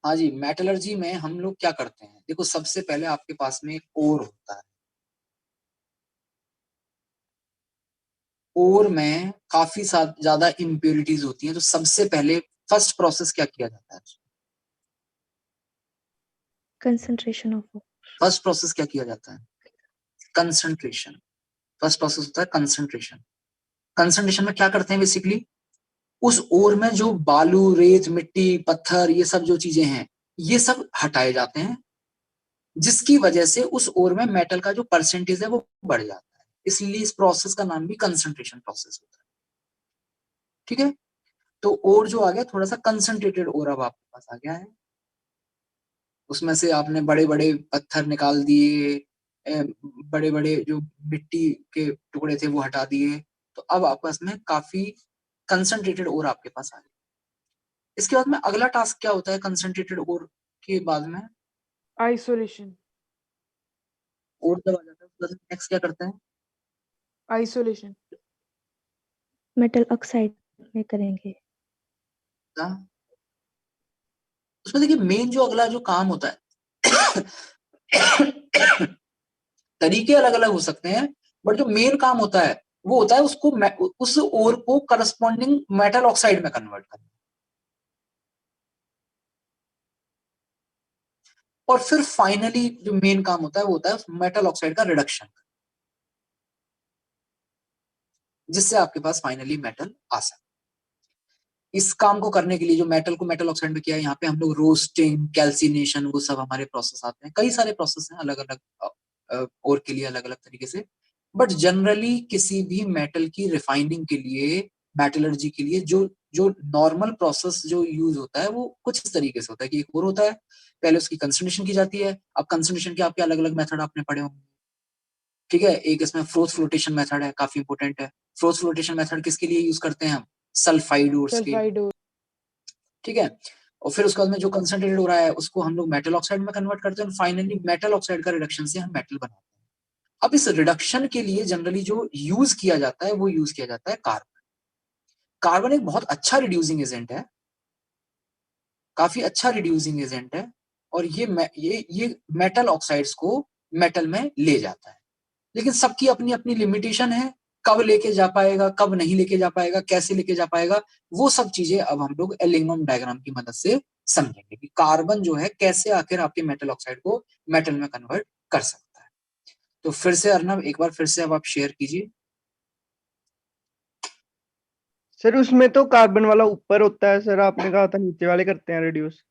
हाँ जी, मेटलर्जी में हम लोग क्या करते हैं, देखो सबसे पहले आपके पास में एक ओर होता है। ओर में काफी ज्यादा इम्प्योरिटीज होती हैं, तो सबसे पहले फर्स्ट प्रोसेस क्या किया जाता है? concentration of फर्स्ट प्रोसेस क्या किया जाता है? कंसंट्रेशन। फर्स्ट प्रोसेस होता है कंसंट्रेशन। कंसंट्रेशन में क्या करते हैं बेसिकली, उस ओर में जो बालू, रेत, मिट्टी, पत्थर, ये सब जो चीजें हैं, ये सब हटाए जाते हैं, जिसकी वजह से उस ओर में मेटल का जो परसेंटेज है वो बढ़ जाता है। इसलिए इस प्रोसेस का नाम भी कंसंट्रेशन प्रोसेस होता है। ठीक है, तो ओर जो आ गया, थोड़ा सा कंसंट्रेटेड ओर अब आपके पास आ गया है। उसमें से आपने बड़े बड़े पत्थर निकाल दिए, बड़े बड़े जो मिट्टी के टुकड़े थे वो हटा दिए, तो अब आपस में काफी कंसंट्रेटेड ओर आपके पास आ गया। इसके बाद में अगला टास्क क्या होता है कंसंट्रेटेड ओर के बाद में? आइसोलेशन। ओर जब आ जाता है उसके बाद नेक्स्ट क्या करते हैं? आइसोलेशन। metal oxide में करेंगे। हाँ? उसमें देखिए मेन जो अगला जो काम होता है तरीके अलग अलग हो सकते हैं, बट जो मेन काम होता है वो होता है उसको उस ओर को करस्पॉन्डिंग मेटल ऑक्साइड में कन्वर्ट करना, और फिर फाइनली जो मेन काम होता है वो होता है उस मेटल ऑक्साइड का रिडक्शन, जिससे आपके पास फाइनली मेटल आ सकता है। इस काम को करने के लिए जो मेटल को मेटल ऑक्साइड में किया है, यहाँ पे हम लोग रोस्टिंग, कैल्सिनेशन, वो सब हमारे प्रोसेस आते हैं। कई सारे प्रोसेस हैं अलग अलग ओर के लिए अलग अलग तरीके से, बट जनरली किसी भी मेटल की रिफाइनिंग के लिए, मेटलर्जी के लिए जो जो नॉर्मल प्रोसेस जो यूज होता है वो कुछ इस तरीके से होता है कि एक और होता है, पहले उसकी कंसंट्रेशन की जाती है। अब कंसंट्रेशन के आपके अलग अलग मेथड आपने पढ़े होंगे, ठीक है। एक इसमें फ्रोथ फ्लोटेशन मेथड है, काफी इंपोर्टेंट है। फ्रोथ फ्लोटेशन मेथड किसके लिए यूज करते हैं हम? सल्फाइड ओर्स के, सल्फाइड। ठीक है। और फिर उसके बाद में जो कंसंट्रेटेड हो रहा है उसको हम लोग मेटल ऑक्साइड में कन्वर्ट करते हैं, फाइनली मेटल ऑक्साइड का रिडक्शन से हम मेटल बनाते हैं। अब इस रिडक्शन के लिए जनरली जो यूज किया जाता है वो यूज किया जाता है कार्बन। कार्बन एक बहुत अच्छा रिड्यूसिंग एजेंट है, काफी अच्छा रिड्यूसिंग एजेंट है, और ये मेटल ऑक्साइड्स को मेटल में ले जाता है। लेकिन सबकी अपनी अपनी लिमिटेशन है, कब लेके जा पाएगा, कब नहीं लेके जा पाएगा, कैसे लेके जा पाएगा, वो सब चीजें अब हम लोग एलिंगम डायग्राम की मदद से समझेंगे कि कार्बन जो है कैसे आखिर आपके मेटल ऑक्साइड को मेटल में कन्वर्ट कर सकता है। तो फिर से अर्नब एक बार फिर से अब आप शेयर कीजिए। सर उसमें तो कार्बन वाला ऊपर होता है सर, आपने कहा था नीचे वाले करते हैं रिड्यूस।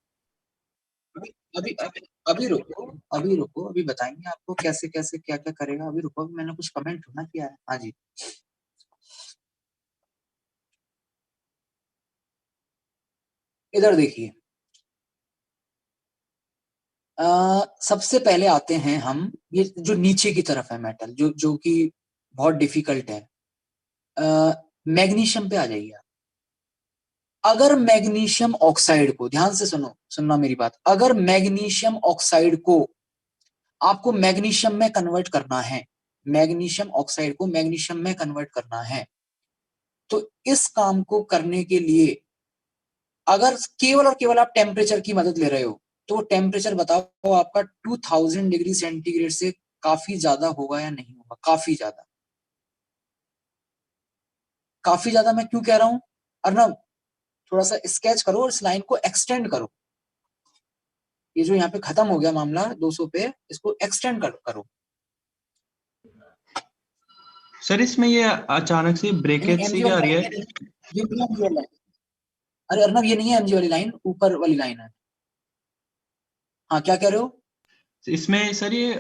अभी अभी अभी रुको, अभी रुको, अभी बताएंगे आपको कैसे कैसे क्या क्या करेगा। अभी रुको, मैंने कुछ कमेंट ना किया है। हाँ जी, इधर देखिए, सबसे पहले आते हैं हम, ये जो नीचे की तरफ है मेटल, जो जो कि बहुत डिफिकल्ट है, मैग्नीशियम पे आ जाइए आप। अगर मैग्नीशियम ऑक्साइड को, ध्यान से सुनना मेरी बात, अगर मैग्नीशियम ऑक्साइड को आपको मैग्नीशियम में कन्वर्ट करना है, मैग्नीशियम ऑक्साइड को मैग्नीशियम में कन्वर्ट करना है, तो इस काम को करने के लिए अगर केवल और केवल आप टेम्परेचर की मदद ले रहे हो, तो वो टेम्परेचर बताओ आपका 2000 डिग्री सेंटीग्रेड से काफी ज्यादा होगा या नहीं होगा? काफी ज्यादा। काफी ज्यादा मैं क्यों कह रहा हूं अर्नब, थोड़ा सा स्केच करो और इस लाइन को एक्सटेंड करो। ये जो यहाँ पे खत्म हो गया मामला 200 पे, इसको एक्सटेंड करो। सर इसमें ये अचानक से ब्रेकेज सी क्या आ रही है? ये नहीं है MG वाली लाइन। अरे अर्नब ये नहीं है MG वाली लाइन, ऊपर वाली लाइन है। हाँ क्या कह रहे हो? इसमें सर ये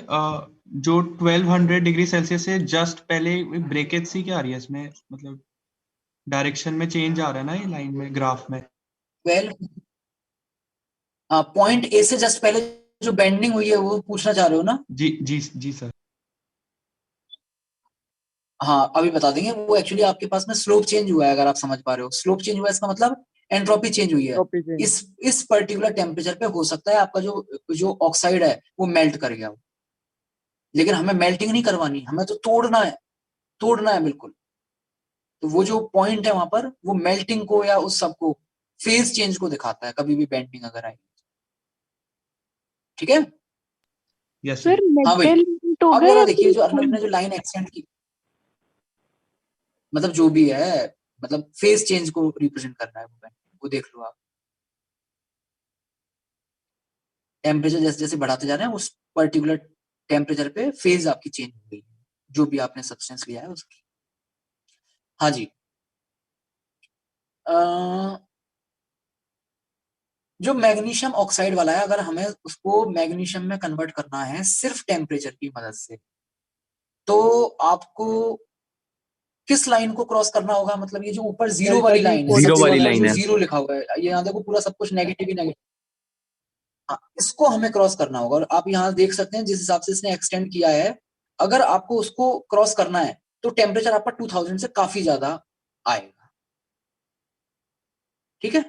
जो 1200 डिग्री सेल्सियस से जस्ट पहले ब्रेकेज सी क्या आ रही है इसमें, मतलब डायरेक्शन में चेंज आ रहा है ना ये लाइन में, ग्राफ में। 12, हाँ पॉइंट ए से जस्ट पहले जो बेंडिंग हुई है वो पूछना चाह रहे हो ना? जी जी जी सर। हाँ अभी बता देंगे। वो एक्चुअली आपके पास में स्लोप चेंज हुआ है, अगर आप समझ पा रहे हो। स्लोप चेंज हुआ है इसका मतलब एंट्रोपी चेंज हुई है। इस पर्टिकुलर टेम्परेचर पे हो सकता है आपका जो जो ऑक्साइड है वो मेल्ट कर गया हो, लेकिन हमें मेल्टिंग नहीं करवानी, हमें तो तोड़ना है बिल्कुल। तो वो जो पॉइंट है वहां पर, वो मेल्टिंग को या उस सब को, फेज चेंज को दिखाता है कभी भी बेंडिंग अगर आई। ठीक है। यस सर हाँ भाई, मेटल हो अब गया जरा या देखिए जो फिर अर्नब ने जो लाइन एक्सटेंड की, मतलब जो भी है, मतलब फेज चेंज को रिप्रेजेंट करना है वो देख लो आप। टेम्परेचर जैसे जैसे बढ़ाते जा रहे हैं उस पर्टिकुलर टेम्परेचर पे फेज आपकी चेंज हो गई, जो भी आपने सब्सटेंस लिया है उसकी। हाँ जी, जो मैग्नीशियम ऑक्साइड वाला है, अगर हमें उसको मैग्नीशियम में कन्वर्ट करना है सिर्फ टेम्परेचर की मदद से, तो आपको किस लाइन को क्रॉस करना होगा? मतलब ये जो ऊपर जीरो डेल्टा वाली जी लाइन है, जीरो सबसे वाली ऊपर लाइन जो है। जीरो लिखा हुआ है, ये यहाँ देखो पूरा सब कुछ नेगेटिव ही नेगेटिव। हाँ, इसको हमें क्रॉस करना होगा। और आप यहाँ देख सकते हैं जिस हिसाब से इसने एक्सटेंड किया है, अगर आपको उसको क्रॉस करना है तो टेम्परेचर आपका 2000 से काफी ज्यादा आएगा। ठीक है,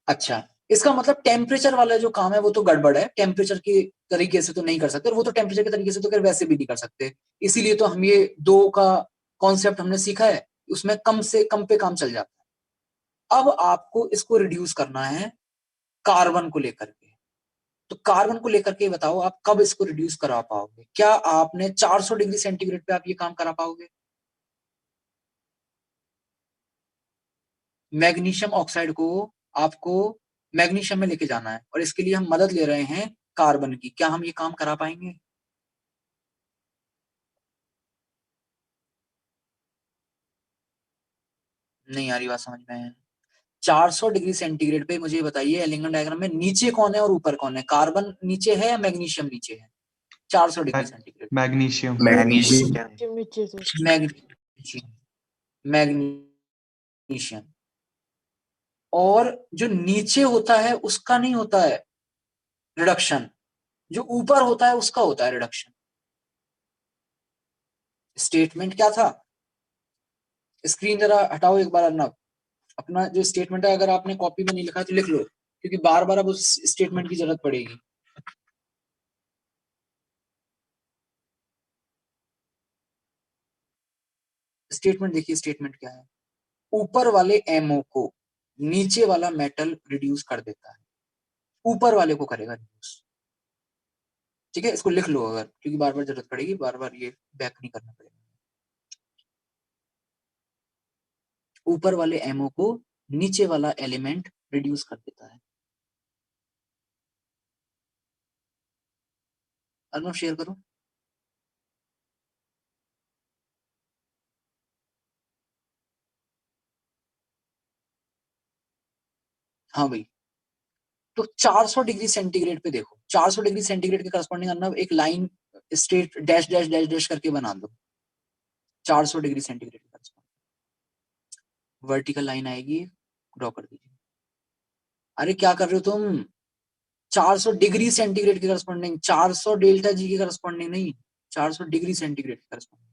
अच्छा, इसका मतलब टेम्परेचर वाला जो काम है वो तो गड़बड़ है, टेम्परेचर के तरीके से तो नहीं कर सकते, और वो तो टेम्परेचर के तरीके से तो वैसे भी नहीं कर सकते। इसीलिए तो हम ये दो का कॉन्सेप्ट हमने सीखा है, उसमें कम से कम पे काम चल जाता है। अब आपको इसको रिड्यूस करना है कार्बन को लेकर के। तो कार्बन को लेकर के बताओ आप कब इसको रिड्यूस करा पाओगे? क्या आपने 400 डिग्री सेंटीग्रेड पे आप ये काम करा पाओगे? मैग्नीशियम ऑक्साइड को आपको मैग्नीशियम में लेके जाना है, और इसके लिए हम मदद ले रहे हैं कार्बन की। क्या हम ये काम करा पाएंगे? नहीं आ रही बात समझ में? 400 डिग्री सेंटीग्रेड पे मुझे बताइए एलिंगन डायग्राम में नीचे कौन है और ऊपर कौन है? कार्बन नीचे है या मैग्नीशियम नीचे है? 400 डिग्री सेंटीग्रेड मैग्नीशियम। मैग्नीशियम। नीचे से मैग्नीशियम, मैग्नीशियम। और जो नीचे होता है उसका नहीं होता है रिडक्शन, जो ऊपर होता है उसका होता है रिडक्शन। स्टेटमेंट क्या था? स्क्रीन जरा हटाओ एक बार अर्नब, अपना जो स्टेटमेंट है अगर आपने कॉपी में नहीं लिखा तो लिख लो, क्योंकि बार बार अब उस स्टेटमेंट की जरूरत पड़ेगी। स्टेटमेंट देखिए, स्टेटमेंट क्या है? ऊपर वाले एमओ को नीचे वाला मेटल रिड्यूस कर देता है, ऊपर वाले को करेगा रिड्यूस। ठीक है, इसको लिख लो अगर, क्योंकि बार बार जरूरत पड़ेगी, बार बार ये बैक नहीं करना पड़ेगा। ऊपर वाले एमओ को नीचे वाला एलिमेंट रिड्यूस कर देता है। अर्नब शेयर करो। हाँ भाई, तो 400 डिग्री सेंटीग्रेड पे देखो, 400 डिग्री सेंटीग्रेड के करस्पॉन्डिंग अर्नब एक line straight dash dash dash dash करके बना दो। 400 डिग्री सेंटीग्रेड के करस्पॉन्डिंग वर्टिकल लाइन आएगी, ड्रॉ कर दीजिए। अरे क्या कर रहे हो तुम? 400 डिग्री सेंटीग्रेड के करस्पॉन्डिंग, 400 डेल्टा जी के करस्पॉन्डिंग नहीं, 400 डिग्री सेंटीग्रेड के करस्पॉन्डिंग।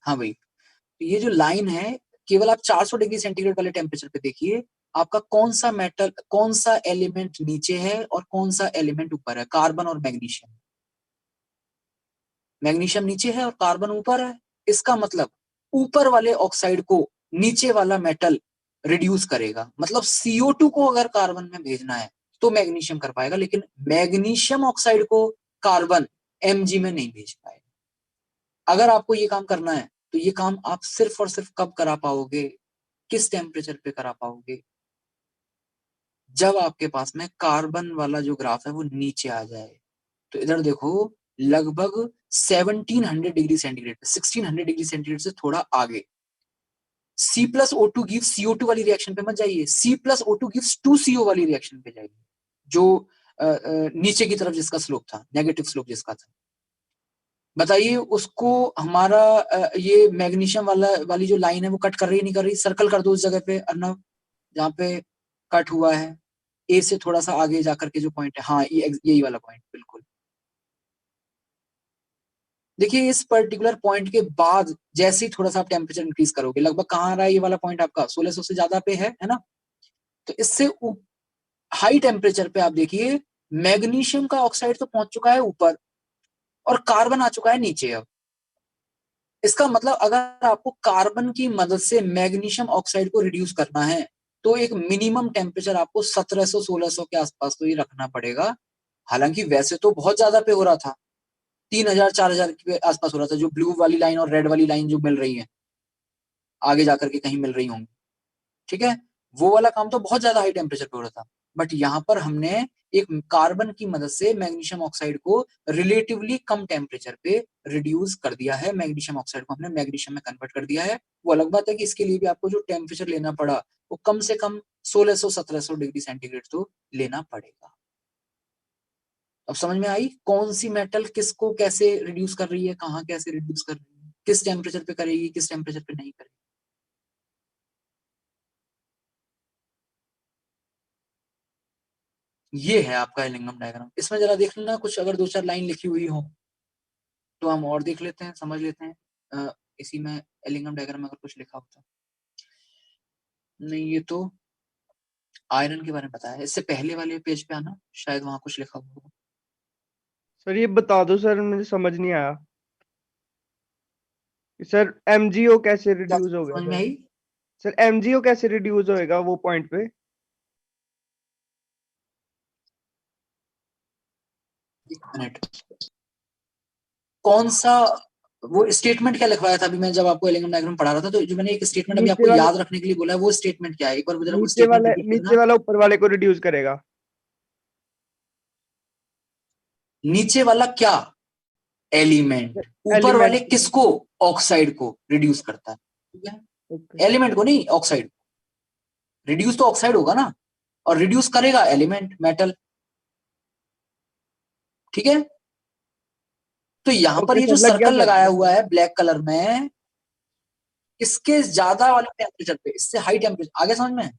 हाँ भाई, तो ये जो लाइन है, केवल आप 400 डिग्री सेंटीग्रेड वाले टेम्परेचर पे देखिए आपका कौन सा मेटल, कौन सा एलिमेंट नीचे है और कौन सा एलिमेंट ऊपर है। कार्बन और मैग्नीशियम, मैग्नीशियम नीचे है और कार्बन ऊपर है। इसका मतलब ऊपर वाले ऑक्साइड को नीचे वाला मेटल रिड्यूस करेगा। मतलब CO2 को अगर कार्बन में भेजना है तो मैग्नीशियम कर पाएगा, लेकिन मैग्नीशियम ऑक्साइड को कार्बन Mg में नहीं भेज पाएगा। अगर आपको ये काम करना है तो ये काम आप सिर्फ और सिर्फ कब करा पाओगे, किस टेम्परेचर पे करा पाओगे? जब आपके पास में कार्बन वाला जो ग्राफ है वो नीचे आ जाए। तो इधर देखो, लगभग 1700 डिग्री सेंटीग्रेड, 1600 डिग्री सेंटीग्रेड से थोड़ा आगे C+O2 गिव्स CO2 वाली रिएक्शन पे मत जाइए, C+O2 गिव्स 2CO वाली रिएक्शन पे जाइए, जो नीचे की तरफ जिसका स्लोप था, नेगेटिव स्लोप जिसका था। बताइए उसको हमारा ये मैग्नीशियम वाली जो लाइन है वो कट कर रही है नहीं कर रही? सर्कल कर दो उस जगह पे अर्नब जहाँ पे कट हुआ है, ए से थोड़ा सा आगे जाकर के जो पॉइंट है, हाँ यही वाला पॉइंट बिल्कुल। देखिए इस पर्टिकुलर पॉइंट के बाद जैसे ही थोड़ा सा आप टेम्परेचर इंक्रीज करोगे, लगभग कहाँ आ रहा है ये वाला पॉइंट आपका? 1600 से ज्यादा पे है ना? तो इससे हाई टेम्परेचर पे आप देखिए मैग्नीशियम का ऑक्साइड तो पहुंच चुका है ऊपर और कार्बन आ चुका है नीचे। अब इसका मतलब अगर आपको कार्बन की मदद से मैग्नीशियम ऑक्साइड को रिड्यूस करना है तो एक मिनिमम टेम्परेचर आपको 1700-1600 के आसपास तो ये रखना पड़ेगा। हालांकि वैसे तो बहुत ज्यादा पे हो रहा था, 3000-4000 के आसपास हो रहा था, जो ब्लू वाली लाइन और रेड वाली लाइन जो मिल रही है आगे जाकर के कहीं मिल रही होंगी, ठीक है, वो वाला काम तो बहुत ज्यादा हाई टेम्परेचर पे हो रहा था। बट यहाँ पर हमने एक कार्बन की मदद से मैग्नीशियम ऑक्साइड को रिलेटिवली कम टेम्परेचर पे रिड्यूस कर दिया है। मैग्नीशियम ऑक्साइड को हमने मैग्नीशियम में कन्वर्ट कर दिया है। वो अलग बात है कि इसके लिए भी आपको जो टेम्परेचर लेना पड़ा वो कम से कम 1600-1700 डिग्री सेंटीग्रेड तो लेना पड़ेगा। अब समझ में आई कौन सी मेटल किसको कैसे रिड्यूस कर रही है, कहाँ कैसे रिड्यूस कर रही है, किस टेम्परेचर पे करेगी, किस टेम्परेचर पे नहीं करेगी। ये है आपका एलिंगम डायग्राम। इसमें जरा देख लेना कुछ अगर 2-4 लाइन लिखी हुई हो तो हम और देख लेते हैं, समझ लेते हैं। इसी में एलिंगम डायग्राम में अगर कुछ लिखा होता, नहीं ये तो आयरन के बारे में बताया। इससे पहले वाले पेज पे आना, शायद वहां कुछ लिखा हुआ हो। सर ये बता दो सर, मुझे समझ नहीं आया सर। MgO कैसे रिड्यूस हो गया समझ में सर? आई? सर MgO कैसे रिड्यूस होएगा वो पॉइंट पे? एक मिनट, कौन सा वो स्टेटमेंट क्या लिखवाया था अभी मैं जब आपको एलिंगम डायग्राम पढ़ा रहा था, तो जो मैंने एक स्टेटमेंट अभी नीचे आपको वाले याद रखने के लिए बोला है वो स्टेटमेंट क्या है, एक बार जरा वो नीचे स्टेटमेंट वाला रिपीट नीचे करना। वाला ऊपर वाले को रिड्यूस करेगा। नीचे वाला क्या? एलिमेंट। ऊपर वाले एलिमेंट। किसको? ऑक्साइड को रिड्यूस करता है, ठीक है, ओके। एलिमेंट को नहीं, ऑक्साइड। रिड्यूस तो ऑक्साइड होगा ना, और रिड्यूस करेगा एलिमेंट मेटल, ठीक है। तो यहां पर ओके ये जो सर, लग गया सर्कल सर। लगाया हुआ है ब्लैक कलर में, इसके ज्यादा वाले टेम्परेचर पे, इससे हाई टेम्परेचर, आगे समझ में?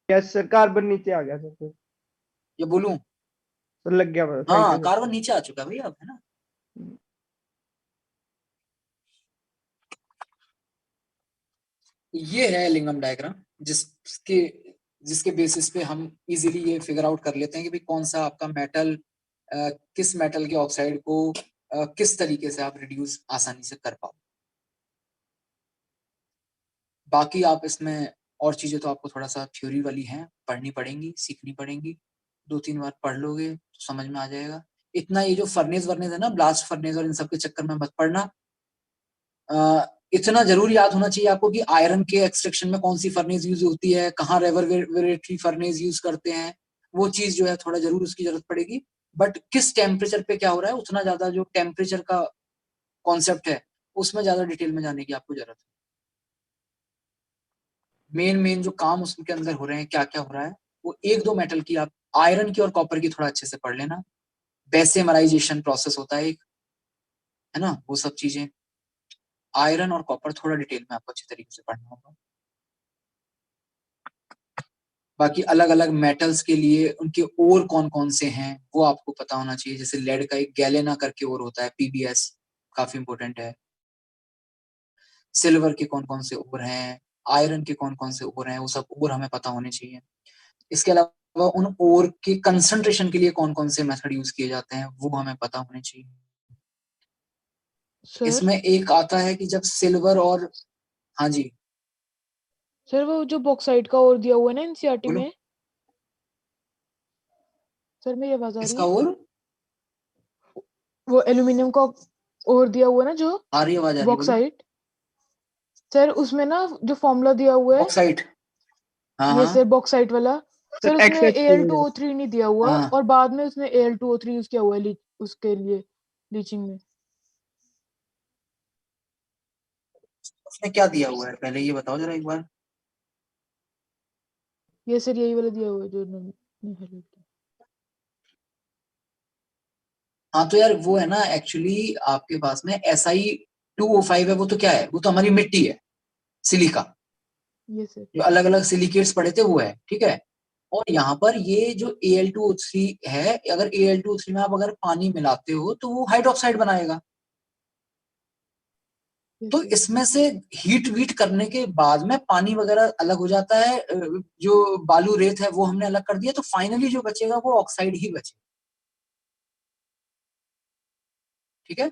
यस सर, कार्बन नीचे आ गया सर। ये बोलूं? सर लग गया, थैंक हाँ, यू सर। कार्बन नीचे आ चुका है भैया अब, है ना। ये है लिंगम डायग्राम जिसके जिसके बेसिस पे हम इजीली ये फिगर आउट कर लेते हैं कि भाई कौन सा आपका मेटल किस मेटल के ऑक्साइड को किस तरीके से आप रिड्यूस आसानी से कर पाओ। बाकी आप इसमें और चीजें तो आपको थोड़ा सा थ्योरी वाली हैं, पढ़नी पड़ेंगी, सीखनी पड़ेंगी। 2-3 बार पढ़ लोगे तो समझ में आ जाएगा। इतना ये जो फर्नेस वर्नेस है ना, ब्लास्ट फर्नेस और इन सब के चक्कर में मत पड़ना। इतना जरूर याद होना चाहिए आपको कि आयरन के एक्सट्रैक्शन में कौन सी फर्नेस यूज होती है, कहाँ रेवर्बरेटरी फर्नेस यूज करते हैं, वो चीज जो है थोड़ा जरूर उसकी जरूरत पड़ेगी। बट किस टेम्परेचर पे क्या हो रहा है, उतना ज्यादा जो टेम्परेचर का कॉन्सेप्ट है उसमें ज्यादा डिटेल में जाने की आपको जरूरत है। मेन जो काम उसके अंदर हो रहे हैं, क्या क्या हो रहा है, वो 1-2 मेटल की आप आयरन की और कॉपर की थोड़ा अच्छे से पढ़ लेना। बेसेमराइजेशन प्रोसेस होता है एक, है ना, वो सब चीजें आयरन और कॉपर थोड़ा डिटेल में आपको अच्छे तरीके से पढ़ना होगा। बाकी अलग अलग मेटल्स के लिए उनके ओर कौन कौन से हैं वो आपको पता होना चाहिए। जैसे लेड का एक गैलेना करके ओर होता है, PBS, काफी इंपॉर्टेंट है। सिल्वर के कौन कौन से ओर हैं, आयरन के कौन कौन से ओर हैं, वो सब ओर हमें पता होने चाहिए। इसके अलावा उन ओर के कंसंट्रेशन के लिए कौन कौन से मेथड यूज किए जाते हैं वो हमें पता होने चाहिए। सर इसमें एक आता है कि जब सिल्वर और, हाँ जी सर वो जो बॉक्साइट का और दिया हुआ है ना एनसीईआरटी बोलो, में, सर मेरी आवाज आ रही इसका है? और वो एल्यूमिनियम का और दिया हुआ है ना जो आ रही आवाज, आ रही है, बोलो। बॉक्साइट, सर उसमें ना जो फॉर्मूला दिया हुआ है, बॉक्साइट, हाँ ये हाँ सर बॉक्साइट वाला, सर सर उसमें XH2। Al2O3 नहीं दिया हुआ हाँ। और बाद में उसने Al2O3 यूज किया हुआ है उसके लिए लीचिंग में। उसने क्या दिया हुआ है पहले ये बताओ जरा एक बार। ये सर यही वाला दिया हुआ है जो उन्होंने highlight किया। हाँ तो यार वो है ना, एक्चुअली आपके पास में Si2O5 है, वो तो क्या है, वो तो हमारी मिट्टी है, सिलिका, ये सर जो अलग अलग सिलिकेट्स पड़े थे वो है, ठीक है। और यहाँ पर ये जो Al2O3 है, अगर Al2O3 में आप अगर पानी मिलाते हो तो वो हाइड्रोक्साइड बनाएगा। तो इसमें से हीट वीट करने के बाद में पानी वगैरह अलग हो जाता है, जो बालू रेत है वो हमने अलग कर दिया, तो फाइनली जो बचेगा वो ऑक्साइड ही बचेगा। ठीक है,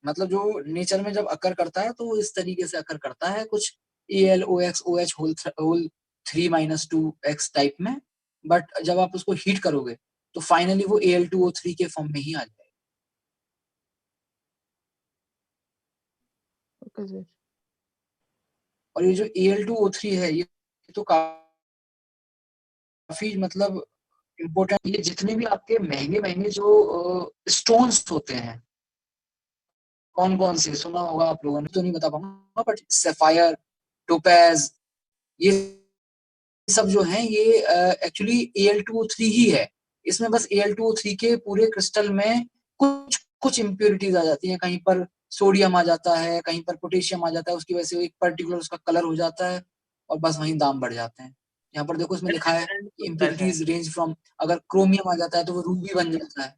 मतलब जो नेचर में जब अकर करता है तो वो इस तरीके से अकर करता है, कुछ AlOX होल 3-2x टाइप में, बट जब आप उसको हीट करोगे तो फाइनली वो Al2O3 के फॉर्म में ही आ जाएगा। Okay sir. और ये जो Al2O3 है ये तो काफी मतलब इम्पोर्टेंट, ये जितने भी आपके महंगे महंगे जो स्टोन्स होते हैं, कौन कौन से सुना होगा आप लोगों ने, तो नहीं बता पाऊंगा, बट सैफायर, टोपैज, ये सब जो हैं ये एक्चुअली Al2O3 ही है। इसमें बस Al2O3 के पूरे क्रिस्टल में कुछ कुछ इम्प्योरिटीज आ जाती हैं, कहीं पर सोडियम आ जाता है, कहीं पर पोटेशियम आ जाता है, उसकी वजह से एक पर्टिकुलर उसका कलर हो जाता है और बस वहीं दाम बढ़ जाते हैं। यहाँ पर देखो इसमें लिखा है कि इम्प्योरिटीज रेंज फ्रॉम, अगर क्रोमियम आ जाता है तो वो रूबी बन जाता है,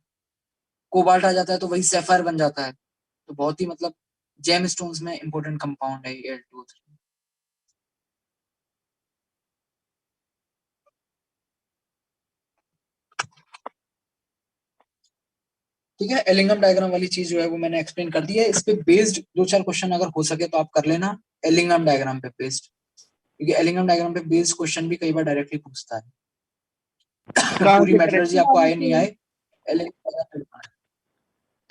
कोबाल्ट आ जाता है तो वही सैफायर बन जाता है। तो बहुत ही मतलब जेम स्टोन्स में इंपॉर्टेंट कंपाउंड है Al2O3। ठीक है, एलिंगम डायग्राम वाली चीज जो है वो मैंने एक्सप्लेन कर दी है। इस पे बेस्ड 2-4 क्वेश्चन अगर हो सके तो आप कर लेना, एलिंगम डायग्राम पे बेस्ड, क्योंकि एलिंगम डायग्राम पे बेस्ड क्वेश्चन भी कई बार डायरेक्टली पूछता है। कहाँ पूरी से मेटलर्जी आपको आए नहीं आए, एलिंगम डायग्राम पे लिखना है।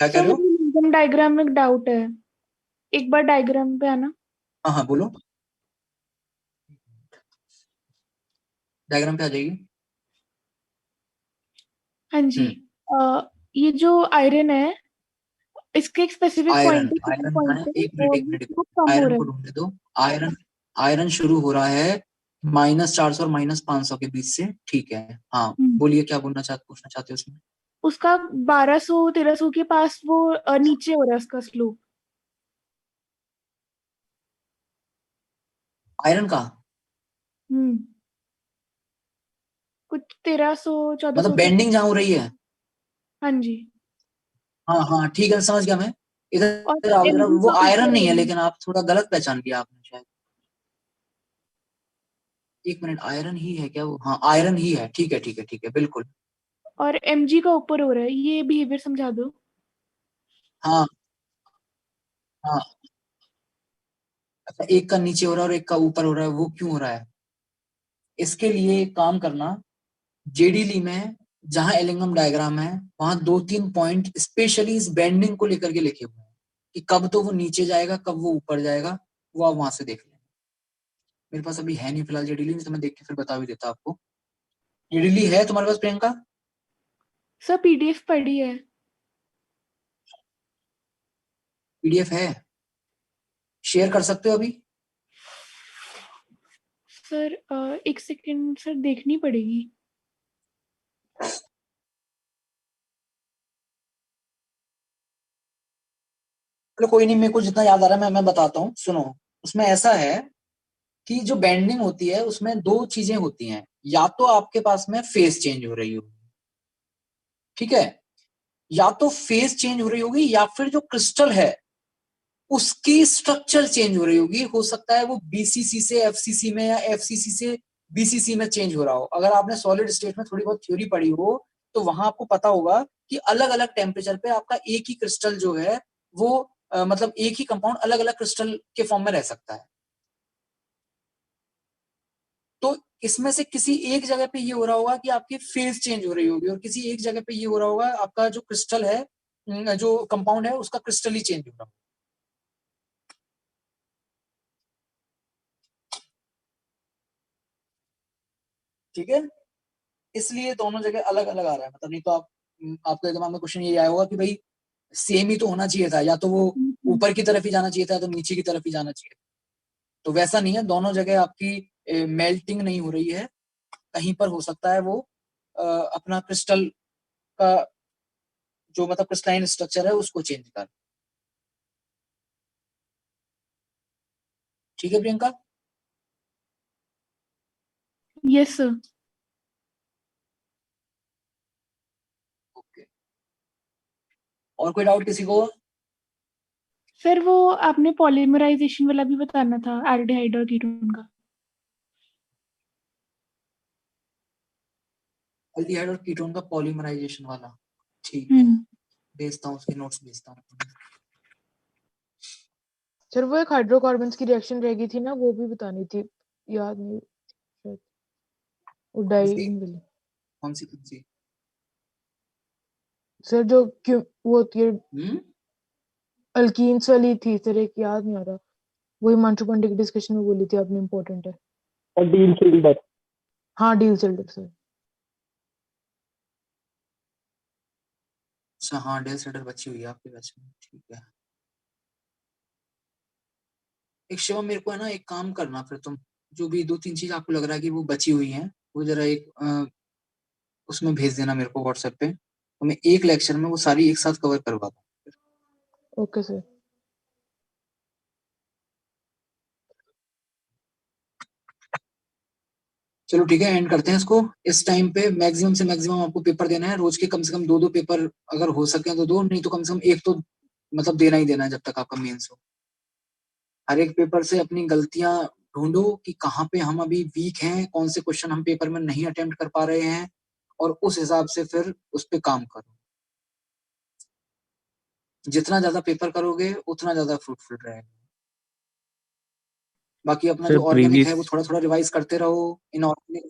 क्या कह सर रहे हो? मुझे लिंकन डायग्राम में एक डाउट है, एक बार डायग्राम पे आना। हाँ हाँ बोलो, डायग्राम पे आ जाइए। हाँ जी। ये जो आयरन है, इसके एक स्पेसिफिक आयरन, पॉइंट है, आयरन कहाँ पॉइंट है? पे एक मिनट और एक वो मिनट बहुत कम हो आयरन रहा को है। ढूंढने दो। आयरन, आयरन शुरू हो रहा है -400 और -500 के बीच से। ठीक है, हाँ हम्म। बोलिए क्या पूछना चाहते हो उसमें? उसका 1200-1300 के पास वो नीचे हो रहा है उसका स्लोप। आयरन का हम्म। कुछ 1300-1400 मतलब के। बेंडिंग जहाँ हो रही है। हाँ जी। हाँ हाँ ठीक है, समझ गया मैं। और इधर आओ जरा, एमजी वो का आयरन ऊपर नहीं है, है। लेकिन आप थोड़ा गलत पहचान लिया आपने शायद। एक मिनट, आयरन ही है क्या वो? हाँ आयरन ही है, ठीक है ठीक है ठीक है, बिल्कुल। और एमजी का ऊपर हो रहा है, ये बिहेवियर समझा दो। हाँ हाँ, अच्छा एक का नीचे हो रहा है और एक का ऊपर हो रहा है, वो क्यों हो रहा है? इसके लिए एक काम करना, जेडीली में जहां एलिंगम डायग्राम है वहां 2-3 पॉइंट स्पेशली इस बेंडिंग को लेकर के लिखे हुए हैं कि कब तो वो नीचे जाएगा कब वो ऊपर जाएगा, वो आप वहां से देख लें। मेरे पास अभी है नहीं फिलहाल जेडीली, नहीं तो मैं देख के फिर बता भी देता आपको। जेडीली है तुम्हारे पास प्रियंका? सर पीडीएफ पढ़ी है। PDF है, शेयर कर सकते हो अभी? सर एक सेकंड सर, देखनी पड़ेगी। चलो कोई नहीं, मेरे को जितना याद आ रहा है मैं बताता हूँ, सुनो। उसमें ऐसा है कि जो बेंडिंग होती है उसमें 2 चीजें होती हैं, या तो आपके पास में फेस चेंज हो रही होगी, ठीक है, या तो फेस चेंज हो रही होगी या फिर जो क्रिस्टल है उसकी स्ट्रक्चर चेंज हो रही होगी। हो सकता है वो BCC से FCC में या FCC से BCC में चेंज हो रहा हो। अगर आपने सॉलिड स्टेट में थोड़ी बहुत थ्योरी पढ़ी हो तो वहां आपको पता होगा कि अलग अलग टेम्परेचर पे आपका एक ही क्रिस्टल जो है वो मतलब एक ही कंपाउंड अलग अलग क्रिस्टल के फॉर्म में रह सकता है। तो इसमें से किसी एक जगह पे ये हो रहा होगा कि आपकी फेज चेंज हो रही होगी, और किसी एक जगह पे ये हो रहा होगा आपका जो क्रिस्टल है, जो कंपाउंड है उसका क्रिस्टल ही चेंज हो रहा होगा। ठीक है, इसलिए दोनों जगह अलग अलग आ रहा है, मतलब नहीं तो आप आपके दिमाग में क्वेश्चन ये आया होगा कि भाई सेम ही तो होना चाहिए था, या तो वो ऊपर की तरफ ही जाना चाहिए था या तो नीचे की तरफ ही जाना चाहिए था। तो वैसा नहीं है, दोनों जगह आपकी मेल्टिंग नहीं हो रही है, कहीं पर हो सकता है वो अपना क्रिस्टल का जो मतलब क्रिस्टलाइन स्ट्रक्चर है उसको चेंज कर। ठीक है प्रियंका? Yes sir. ओके, और कोई डाउट किसी को? सर वो आपने पॉलीमराइजेशन वाला भी बताना था, एल्डिहाइड और कीटोन का। एल्डिहाइड और कीटोन का पॉलीमराइजेशन वाला, ठीक है, भेजता हूँ, उसके नोट्स भेजता हूँ। सर वो एक हाइड्रोकार्बन्स की रिएक्शन रहेगी थी ना, वो भी बतानी थी, याद नहीं शायद, वो डाइईन वाली। कौन सी? सर जो क्यों वो होती है अल्कीन्स वाली थी सर, एक याद नहीं आ रहा, वही हिमांशु पंडित की डिस्कशन में बोली थी आपने, इम्पोर्टेंट है। और डील शिल्डर। हाँ डील शिल्डर सर। अच्छा हाँ, डेल सेडर बची हुई है आपके बैच में, ठीक है। एक शिवम, मेरे को है ना एक काम करना, फिर तुम जो भी 2-3 चीज आपको लग रहा है कि वो बची हुई हैं, वो जरा एक उसमें भेज देना मेरे को व्हाट्सएप पे, तो मैं एक लेक्चर में वो सारी एक साथ कवर करवा दूँ। Okay sir. चलो ठीक है, एंड करते हैं इसको। इस टाइम पे मैक्सिमम से मैक्सिमम आपको पेपर देना है, रोज के कम से कम 2-2 पेपर अगर हो सके तो 2, नहीं तो कम से कम एक तो मतलब देना ही देना है जब तक आपका मेंस हो। हर एक पेपर से अपनी गलतियां ढूंढो कि कहाँ पे हम अभी वीक हैं, कौन से क्वेश्चन हम पेपर में नहीं अटेम्प्ट कर पा रहे हैं, और उस हिसाब से फिर उस पे काम करो। जितना ज्यादा पेपर करोगे उतना ज्यादा फ्रूटफुल रहेगा। बाकी अपना सर जो ऑर्गेनिक है वो प्रीवियस थोड़ा थोड़ा रिवाइज करते रहो। इनऑर्गेनिक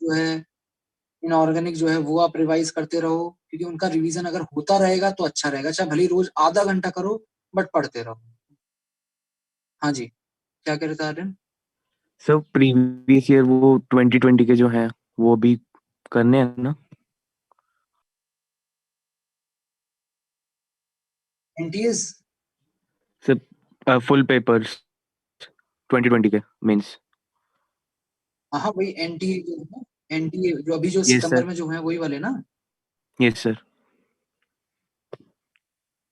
जो है वो आप रिवाइज करते रहो, क्योंकि उनका रिवीजन अगर होता रहेगा तो अच्छा रहेगा। चाहे भले ही रोज आधा घंटा करो, बट पढ़ते रहो। हाँ जी, क्या कह रहे थे आर्यन? सर प्रीवियस ईयर वो 2020 के जो हैं वो भी करने हैं ना? एनटीएस सर फुल पेपर्स 2020 के मींस। हाँ भाई, एनटीए जो है ना, एनटीए जो अभी जो यस सितंबर सर, में जो है वही वाले ना। Yes sir.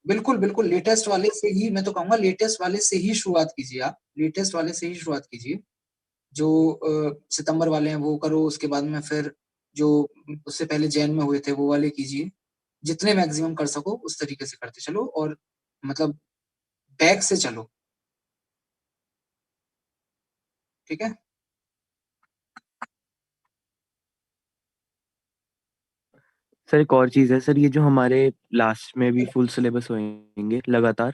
बिल्कुल बिल्कुल, लेटेस्ट वाले से ही, मैं तो कहूंगा लेटेस्ट वाले से ही शुरुआत कीजिए आप, लेटेस्ट वाले से ही शुरुआत कीजिए। जो सितंबर वाले हैं वो करो, उसके बाद में फिर जो उससे पहले जैन में हुए थे वो वाले कीजिए। जितने मैक्सिमम कर सको उस तरीके से करते चलो, और मतलब बैक से चलो, ठीक है। सर एक और चीज है सर, ये जो हमारे लास्ट में भी फुल सिलेबस होंगे लगातार,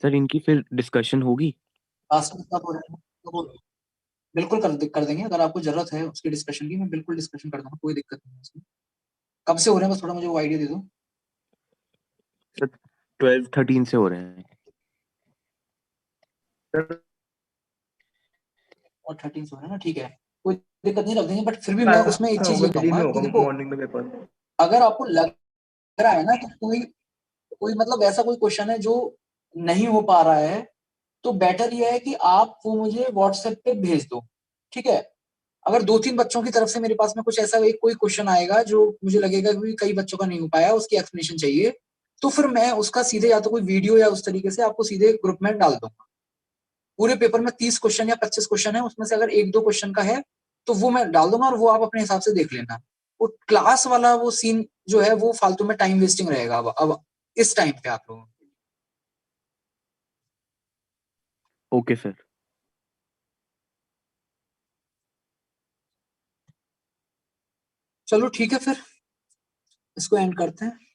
सर इनकी फिर डिस्कशन होगी? लास्ट में कब हो रहा है तो बिल्कुल कर देंगे। अगर आपको जरूरत है उसकी डिस्कशन की, मैं बिल्कुल डिस्कशन कर दूंगा, कोई दिक्कत नहीं है उसमें। कब से हो रहे हैं बस थोड़ा मुझे वो आइडिया दे दो। सर 12-13 से हो रहे हैं। और 13 से हो रहे हैं ना, ठीक है, कोई दिक्कत नहीं, रख देंगे। बट फिर भी मैं उसमें एक चीज ये कहूंगा कि देखो, मॉर्निंग में पेपर। अगर आपको लग रहा है ना कि कोई कोई मतलब ऐसा कोई क्वेश्चन है जो नहीं हो पा रहा है, तो बेटर ये है कि आप वो मुझे व्हाट्सएप पे भेज दो, ठीक है। अगर 2-3 बच्चों की तरफ से मेरे पास में कुछ ऐसा एक कोई क्वेश्चन आएगा जो मुझे लगेगा कि कई बच्चों का नहीं हो पाया, उसकी एक्सप्लेनेशन चाहिए, तो फिर मैं उसका सीधे या तो कोई वीडियो या उस तरीके से आपको सीधे ग्रुप में डाल दूंगा। पूरे पेपर में 30 क्वेश्चन या 25 क्वेश्चन है, उसमें से अगर 1-2 क्वेश्चन का है तो वो मैं डाल दूंगा, और वो आप अपने हिसाब से देख लेना। वो क्लास वाला वो सीन जो है वो फालतू में टाइम वेस्टिंग रहेगा अब इस टाइम पे आप लोगों को। Okay sir. चलो ठीक है, फिर इसको एंड करते हैं।